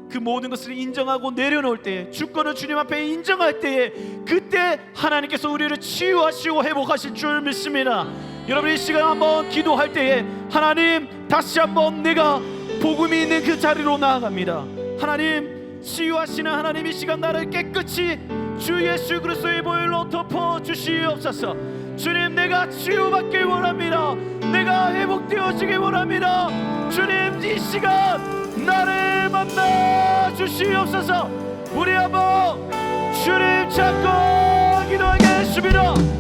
그 모든 것을 인정하고 내려놓을 때에, 주권을 주님 앞에 인정할 때에, 그때 하나님께서 우리를 치유하시고 회복하실 줄 믿습니다. 여러분 이 시간 한번 기도할 때에 하나님, 다시 한번 내가 복음이 있는 그 자리로 나아갑니다. 하나님, 치유하시는 하나님, 이 시간 나를 깨끗이 주 예수 그리스도의 보혈로 덮어 주시옵소서. 주님, 내가 치유받길 원합니다. 내가 회복되어지길 원합니다. 주님, 이 시간 나를 만나 주시옵소서. 우리 한번 주님 찾고 기도하겠습니다.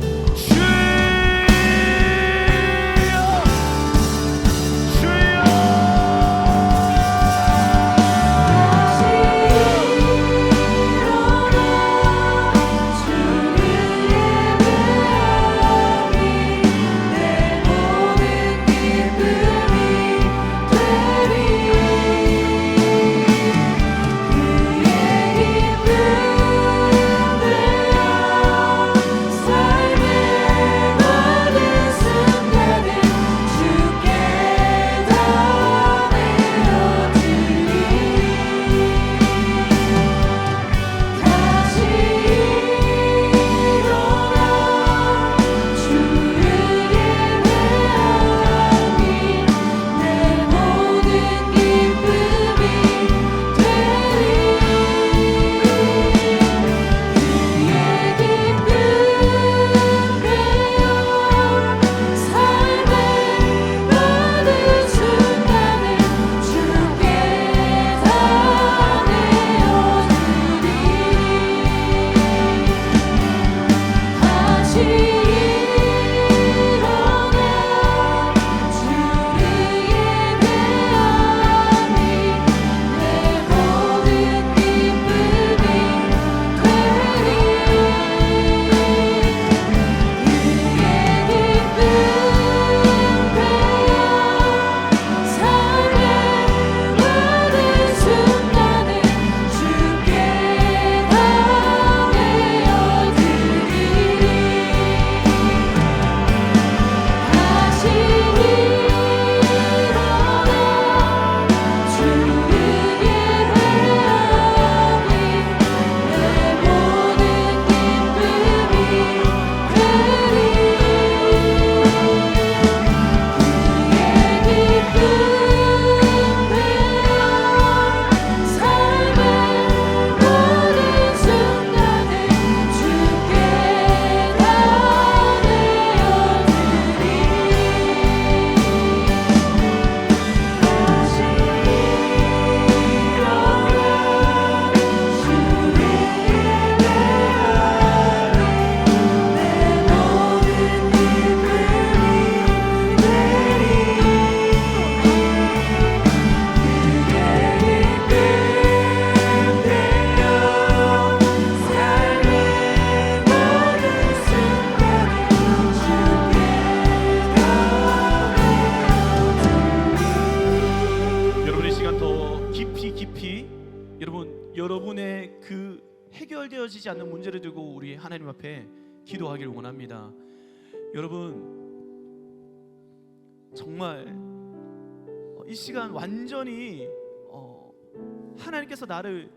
여러분의 그 해결되어지지 않는 문제를 두고 우리 하나님 앞에 기도하기를 원합니다. 여러분 정말 이 시간 완전히 하나님께서 나를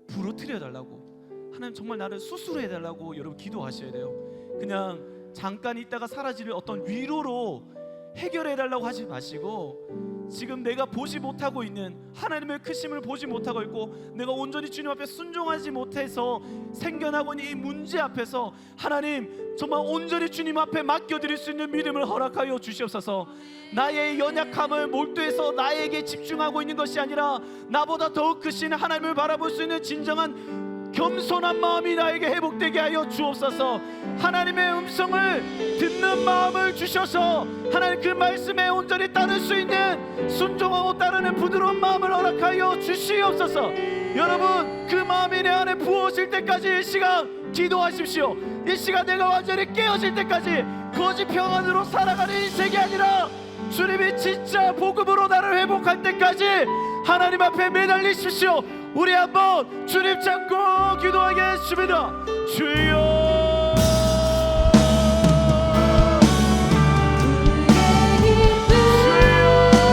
부러뜨려 달라고, 하나님 정말 나를 수술해 달라고 여러분 기도하셔야 돼요. 그냥 잠깐 있다가 사라질 어떤 위로로 해결해 달라고 하지 마시고, 지금 내가 보지 못하고 있는 하나님의 크심을 보지 못하고 있고 내가 온전히 주님 앞에 순종하지 못해서 생겨나고 있는 이 문제 앞에서 하나님 정말 온전히 주님 앞에 맡겨드릴 수 있는 믿음을 허락하여 주시옵소서. 나의 연약함을 몰두해서 나에게 집중하고 있는 것이 아니라 나보다 더욱 크신 하나님을 바라볼 수 있는 진정한 겸손한 마음이 나에게 회복되게 하여 주옵소서. 하나님의 음성을 듣는 마음을 주셔서 하나님 그 말씀에 온전히 따를 수 있는 순종하고 따르는 부드러운 마음을 허락하여 주시옵소서. 여러분 그 마음이 내 안에 부어질 때까지 이 시간 기도하십시오. 이 시간 내가 완전히 깨어질 때까지 거짓 평안으로 살아가는 인생이 아니라 주님이 진짜 복음으로 나를 회복할 때까지 하나님 앞에 매달리십시오. 우리 한번 주님 찾고 기도하겠습니다. 주여 주여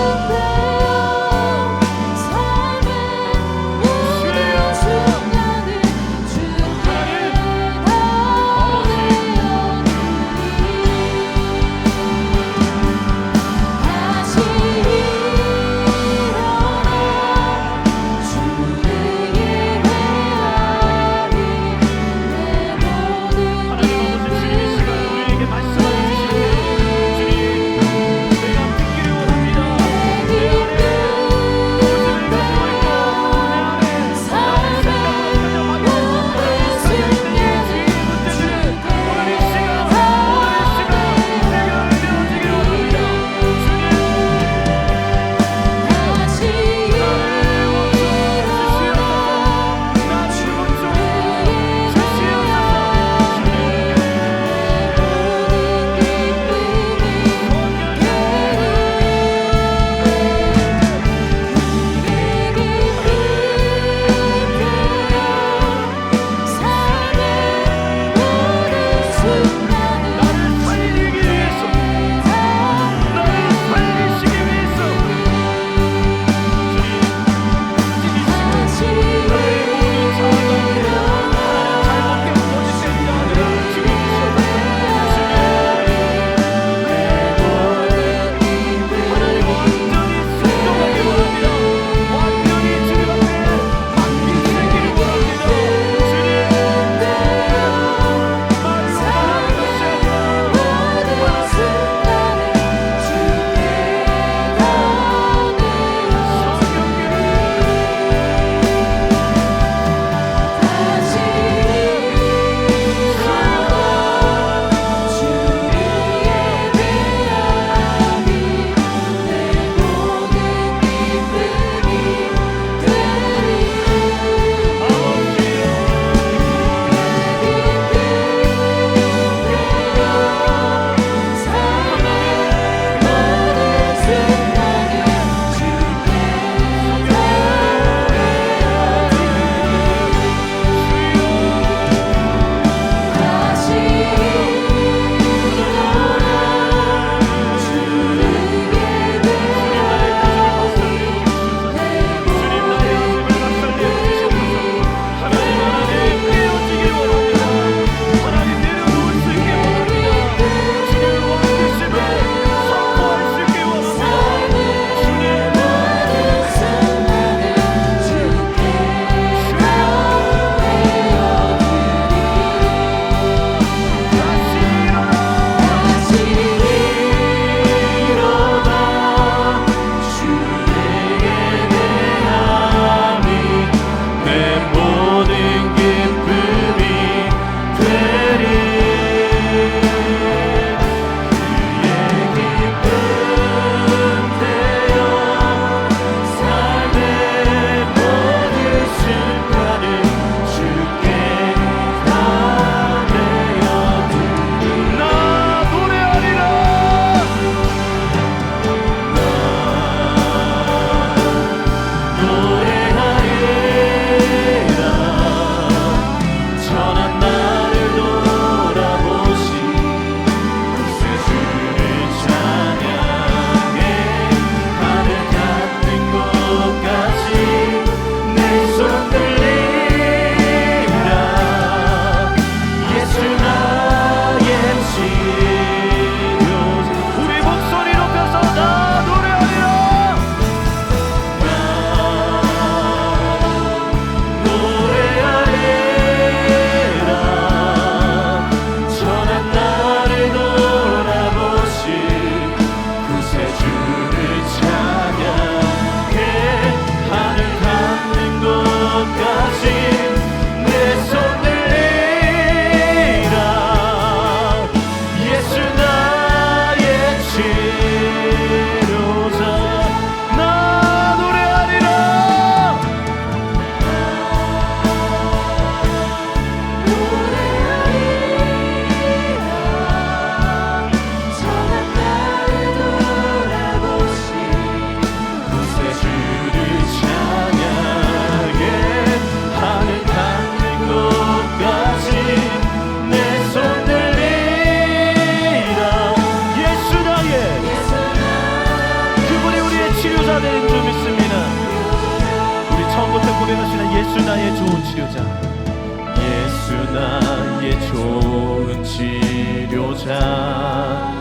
치료자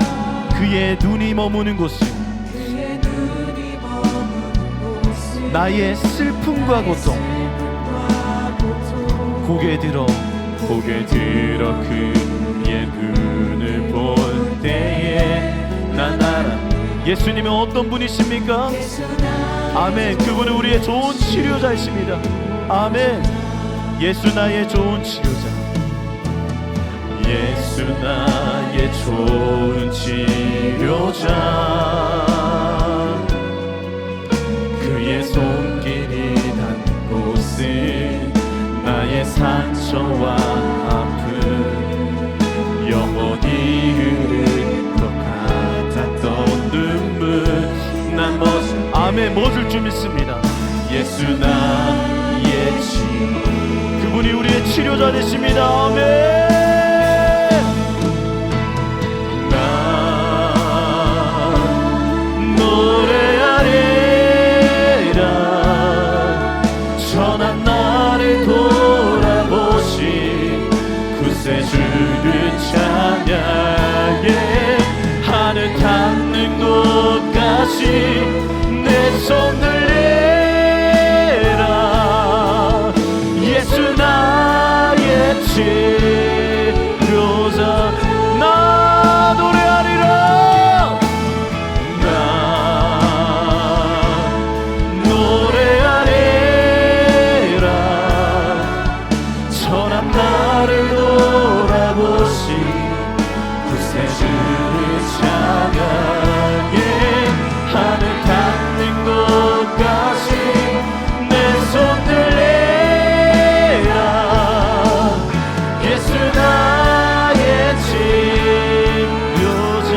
그의 눈이 머무는 곳은 그의 눈이 머무는 곳은 나의 슬픔과 고통 슬픔과 고통 고개 들어 그의 눈을 볼 때에 난 알아 예수님은 어떤 분이십니까? 예수 나의 아멘. 그분은 우리의 좋은 치료자이십니다. 아멘. 예수 나의 좋은 치료자 예수 나의 좋은 치료자 그의 손길이 닿는 곳은 나의 상처와 아픔 영원히 흐를 것 같았던 눈물 난 아멘 멎을 줄 믿습니다. 예수 나의 그분이 우리의 치료자 되십니다. 아멘. 나 노래하리라 전한 나를 돌아보신 구세주를 찬양해 하늘 닿는 곳까지 내 손을 내라 예수 나의 치료자 나 노래하리라 나 노래하리라 천한 나를 돌아보신 구세주를 찬양해 하늘 닿는 곳까지 내 손을 내라 예수 나의 치료자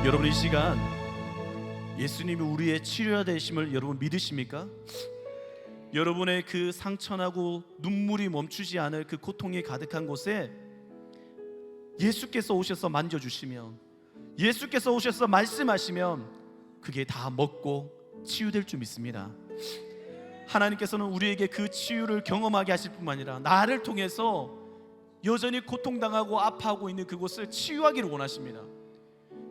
여러분 이 시간 예수님이 우리의 치료자 되심을 여러분 믿으십니까? 여러분의 그 상처나고 눈물이 멈추지 않을 그 고통이 가득한 곳에 예수께서 오셔서 만져주시면 예수께서 오셔서 말씀하시면 그게 다 먹고 치유될 줄 믿습니다. 하나님께서는 우리에게 그 치유를 경험하게 하실 뿐만 아니라 나를 통해서 여전히 고통당하고 아파하고 있는 그곳을 치유하기를 원하십니다.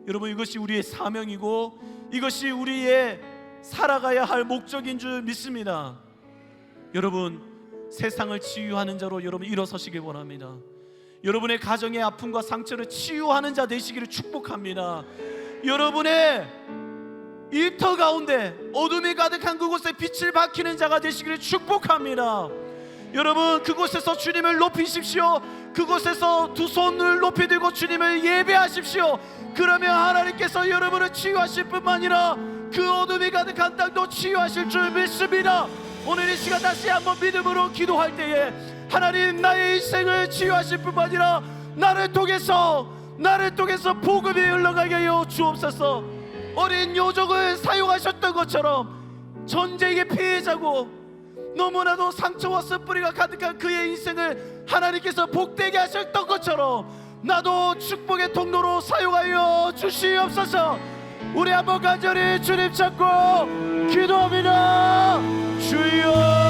여러분 이것이 우리의 사명이고 이것이 우리의 살아가야 할 목적인 줄 믿습니다. 여러분 세상을 치유하는 자로 여러분 일어서시길 원합니다. 여러분의 가정의 아픔과 상처를 치유하는 자 되시기를 축복합니다. 여러분의 일터 가운데 어둠이 가득한 그곳에 빛을 밝히는 자가 되시기를 축복합니다. 여러분 그곳에서 주님을 높이십시오. 그곳에서 두 손을 높이 들고 주님을 예배하십시오. 그러면 하나님께서 여러분을 치유하실 뿐만 아니라 그 어둠이 가득한 땅도 치유하실 줄 믿습니다. 오늘 이 시간 다시 한번 믿음으로 기도할 때에 하나님 나의 인생을 치유하실 뿐만 아니라 나를 통해서 복음이 흘러가게 하여 주옵소서. 어린 요족을 사용하셨던 것처럼 전쟁의 피해자고 너무나도 상처와 쓴뿌리가 가득한 그의 인생을 하나님께서 복되게 하셨던 것처럼 나도 축복의 통로로 사용하여 주시옵소서. 우리 한번 간절히 주님 찾고 기도합니다. 주여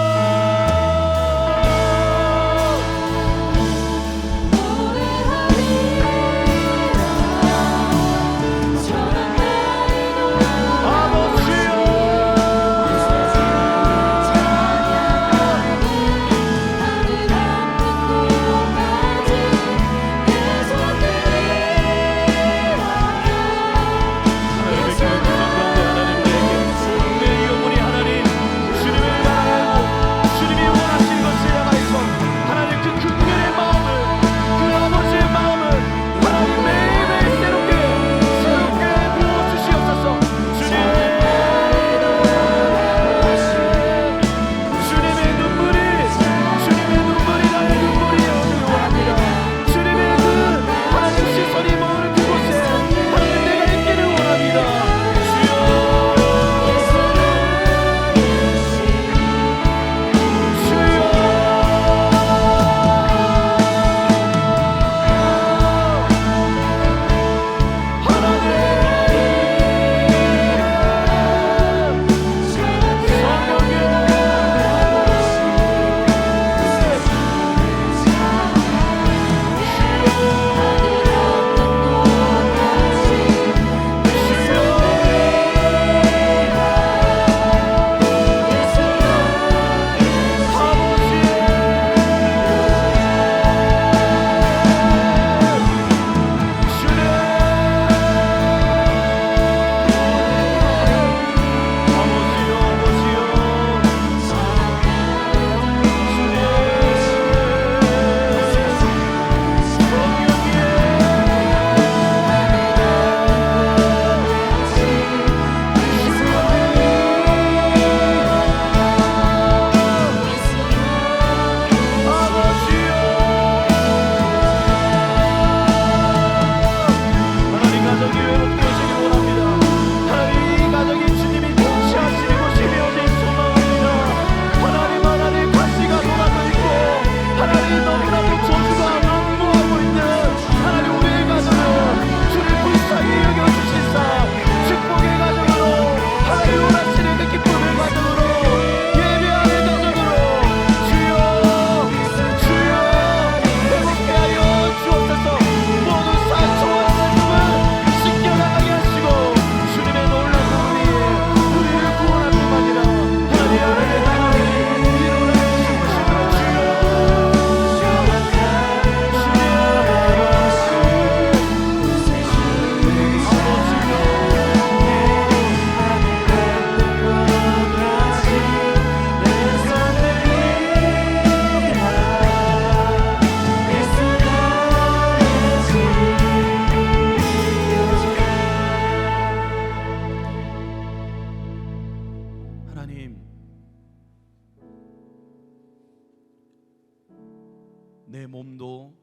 내 몸도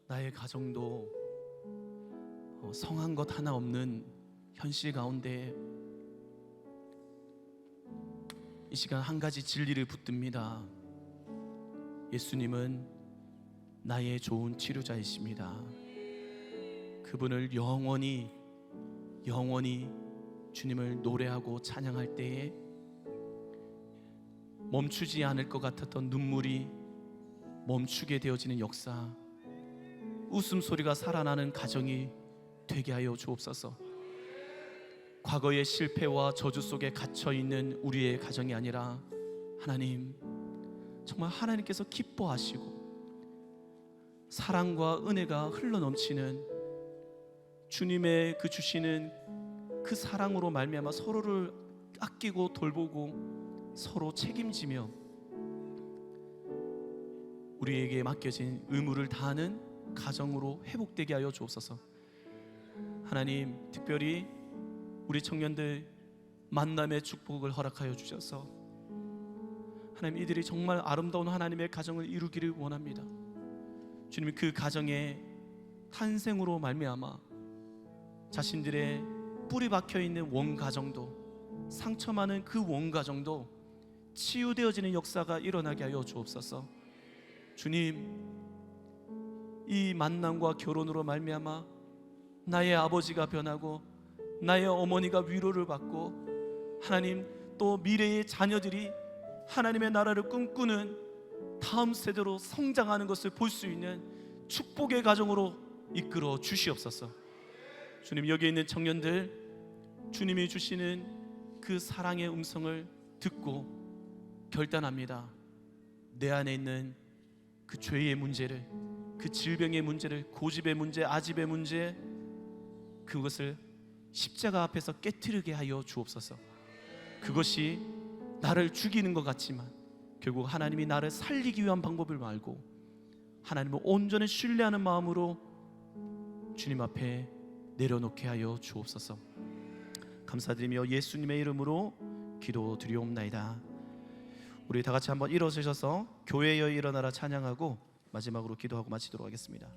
나의 가정도 성한 것 하나 없는 현실 가운데 이 시간 한 가지 진리를 붙듭니다. 예수님은 나의 좋은 치료자이십니다. 그분을 영원히 주님을 노래하고 찬양할 때에 멈추지 않을 것 같았던 눈물이 멈추게 되어지는 역사, 웃음소리가 살아나는 가정이 되게 하여 주옵소서. 과거의 실패와 저주 속에 갇혀있는 우리의 가정이 아니라 하나님, 정말 하나님께서 기뻐하시고 사랑과 은혜가 흘러넘치는 주님의 그 주시는 그 사랑으로 말미암아 서로를 아끼고 돌보고 서로 책임지며 우리에게 맡겨진 의무를 다하는 가정으로 회복되게 하여 주옵소서. 하나님, 특별히 우리 청년들 만남의 축복을 허락하여 주셔서 하나님, 이들이 정말 아름다운 하나님의 가정을 이루기를 원합니다. 주님, 그 가정의 탄생으로 말미암아 자신들의 뿌리 박혀있는 원가정도, 상처 많은 그 원가정도 치유되어지는 역사가 일어나게 하여 주옵소서. 주님, 이 만남과 결혼으로 말미암아 나의 아버지가 변하고 나의 어머니가 위로를 받고 하나님, 또 미래의 자녀들이 하나님의 나라를 꿈꾸는 다음 세대로 성장하는 것을 볼 수 있는 축복의 가정으로 이끌어 주시옵소서. 주님, 여기 있는 청년들, 주님이 주시는 그 사랑의 음성을 듣고 결단합니다. 내 안에 있는 그 죄의 문제를, 그 질병의 문제를, 고집의 문제, 아집의 문제, 그것을 십자가 앞에서 깨트리게 하여 주옵소서. 그것이 나를 죽이는 것 같지만 결국 하나님이 나를 살리기 위한 방법을 알고 하나님을 온전히 신뢰하는 마음으로 주님 앞에 내려놓게 하여 주옵소서. 감사드리며 예수님의 이름으로 기도드리옵나이다. 우리 다 같이 한번 일어서셔서 교회여 일어나라 찬양하고 마지막으로 기도하고 마치도록 하겠습니다.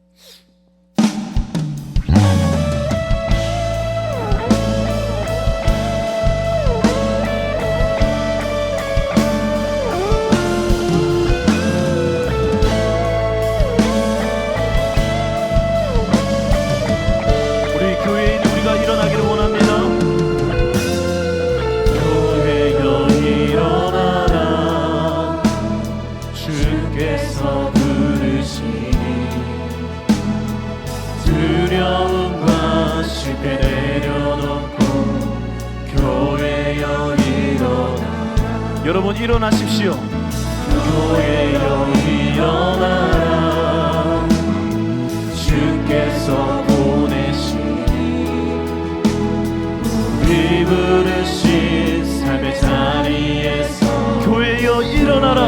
우리 교회인 우리가 일어나기를 원합니다. 교회여 일어나라, 주께서 부르시니 두려움과 실패 내려놓고 교회여 일어나라. 여러분 일어나십시오. 교회여 일어나라, 주께서 보내시니 우리 부르신 삶의 자리에서 교회여 일어나라.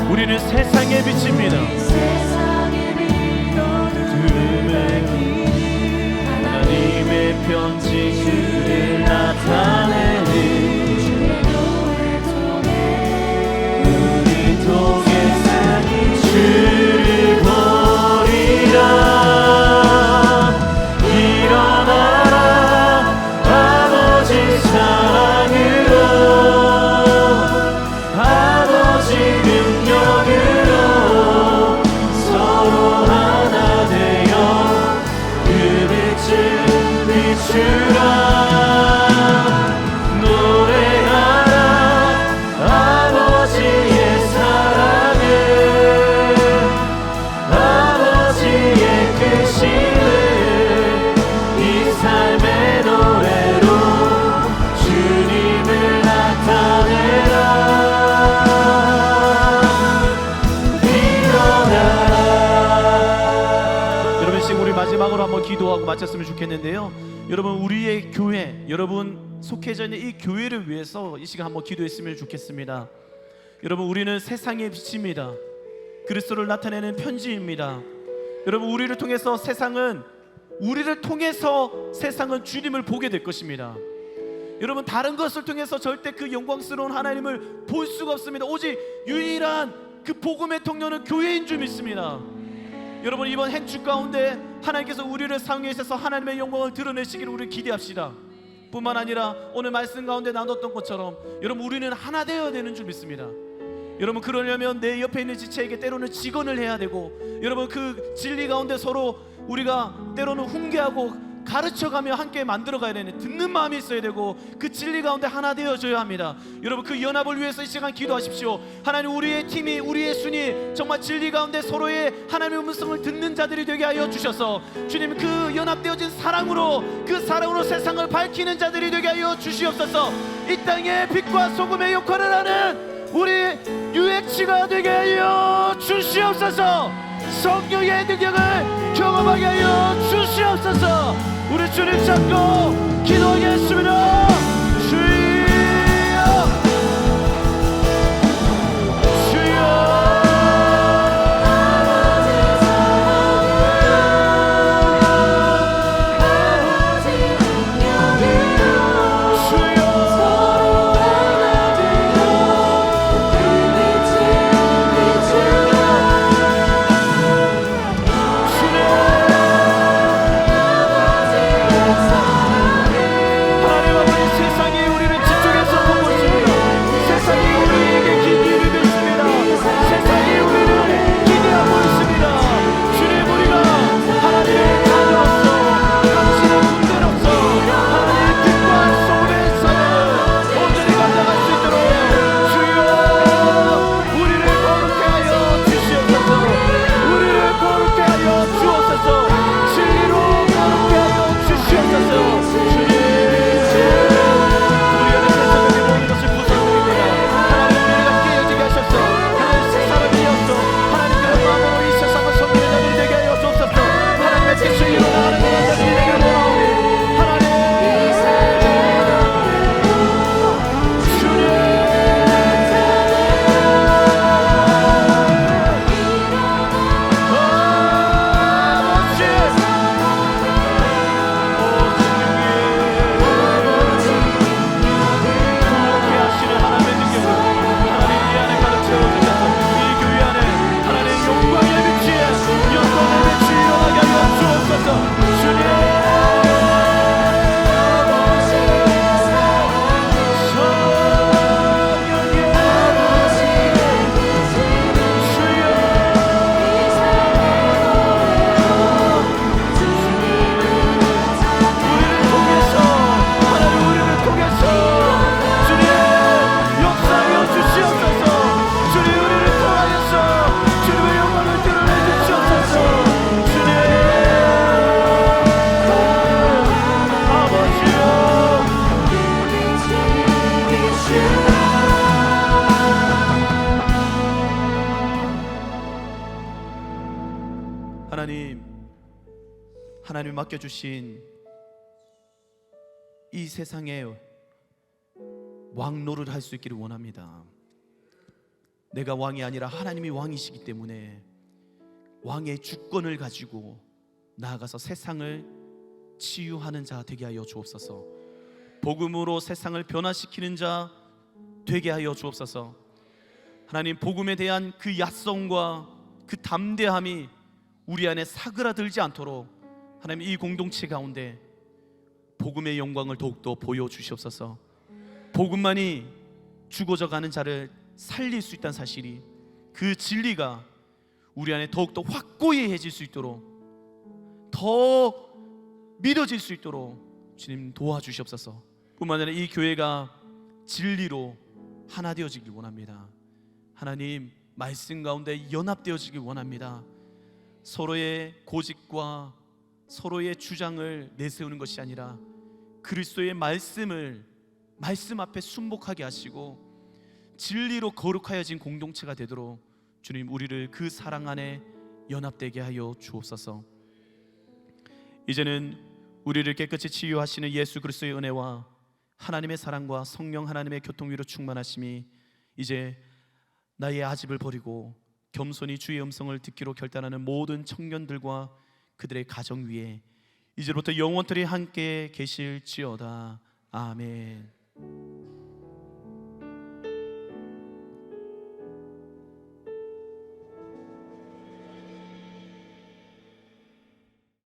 우리는 세상의 빛입니다. 하나님의 편지를 나타내는 우리 통해 주를 보리라. 일어나라, 아버지 사랑으로, 아버지 능력으로 서로 하나 되어 그 빛을 비추라. 노래하라 아버지의 사랑을, 아버지의 크심을 이 삶의 노래로 주님을 나타내라. 여러분, 지금 우리 마지막으로 한번 기도하고 마쳤으면 좋겠는데요. 여러분, 우리의 교회, 여러분 속해져 있는 이 교회를 위해서 이 시간 한번 기도했으면 좋겠습니다. 여러분, 우리는 세상의 빛입니다. 그리스도를 나타내는 편지입니다. 여러분, 우리를 통해서 세상은 주님을 보게 될 것입니다. 여러분, 다른 것을 통해서 절대 그 영광스러운 하나님을 볼 수가 없습니다. 오직 유일한 그 복음의 통로는 교회인 줄 믿습니다. 여러분, 이번 한 주 가운데 하나님께서 우리를 사용해 주셔서 하나님의 영광을 드러내시기를 우리 기대합시다. 뿐만 아니라 오늘 말씀 가운데 나눴던 것처럼 여러분, 우리는 하나 되어야 되는 줄 믿습니다. 여러분, 그러려면 내 옆에 있는 지체에게 때로는 직언을 해야 되고, 여러분, 그 진리 가운데 서로 우리가 때로는 훈계하고 가르쳐가며 함께 만들어가야 되는 듣는 마음이 있어야 되고, 그 진리 가운데 하나 되어줘야 합니다. 여러분, 그 연합을 위해서 이 시간 기도하십시오. 하나님, 우리의 팀이, 우리의 순이 정말 진리 가운데 서로의 하나님의 음성을 듣는 자들이 되게 하여 주셔서, 주님, 그 연합되어진 사랑으로, 그 사랑으로 세상을 밝히는 자들이 되게 하여 주시옵소서. 이 땅에 빛과 소금의 역할을 하는 우리 UX가 되게 하여 주시옵소서. 성령의 능력을 경험하게 하여 주시옵소서. 우리 주님 잡고 기도하겠습니다. 주여, 주여. 하나님이 맡겨주신 이 세상에 왕노를 할 수 있기를 원합니다. 내가 왕이 아니라 하나님이 왕이시기 때문에 왕의 주권을 가지고 나아가서 세상을 치유하는 자 되게 하여 주옵소서. 복음으로 세상을 변화시키는 자 되게 하여 주옵소서. 하나님, 복음에 대한 그 야성과 그 담대함이 우리 안에 사그라들지 않도록 하나님, 이 공동체 가운데 복음의 영광을 더욱더 보여주시옵소서. 복음만이 죽어져 가는 자를 살릴 수 있다는 사실이, 그 진리가 우리 안에 더욱더 확고해질 수 있도록, 더 믿어질 수 있도록 주님 도와주시옵소서. 뿐만 아니라 이 교회가 진리로 하나 되어지길 원합니다. 하나님, 말씀 가운데 연합되어지길 원합니다. 서로의 고집과 서로의 주장을 내세우는 것이 아니라 그리스도의 말씀 앞에 순복하게 하시고 진리로 거룩하여진 공동체가 되도록 주님, 우리를 그 사랑 안에 연합되게 하여 주옵소서. 이제는 우리를 깨끗이 치유하시는 예수 그리스도의 은혜와 하나님의 사랑과 성령 하나님의 교통위로 충만하심이 이제 나의 아집을 버리고 겸손히 주의 음성을 듣기로 결단하는 모든 청년들과 그들의 가정 위에 이제부터 영원토록 함께 계실지어다. 아멘.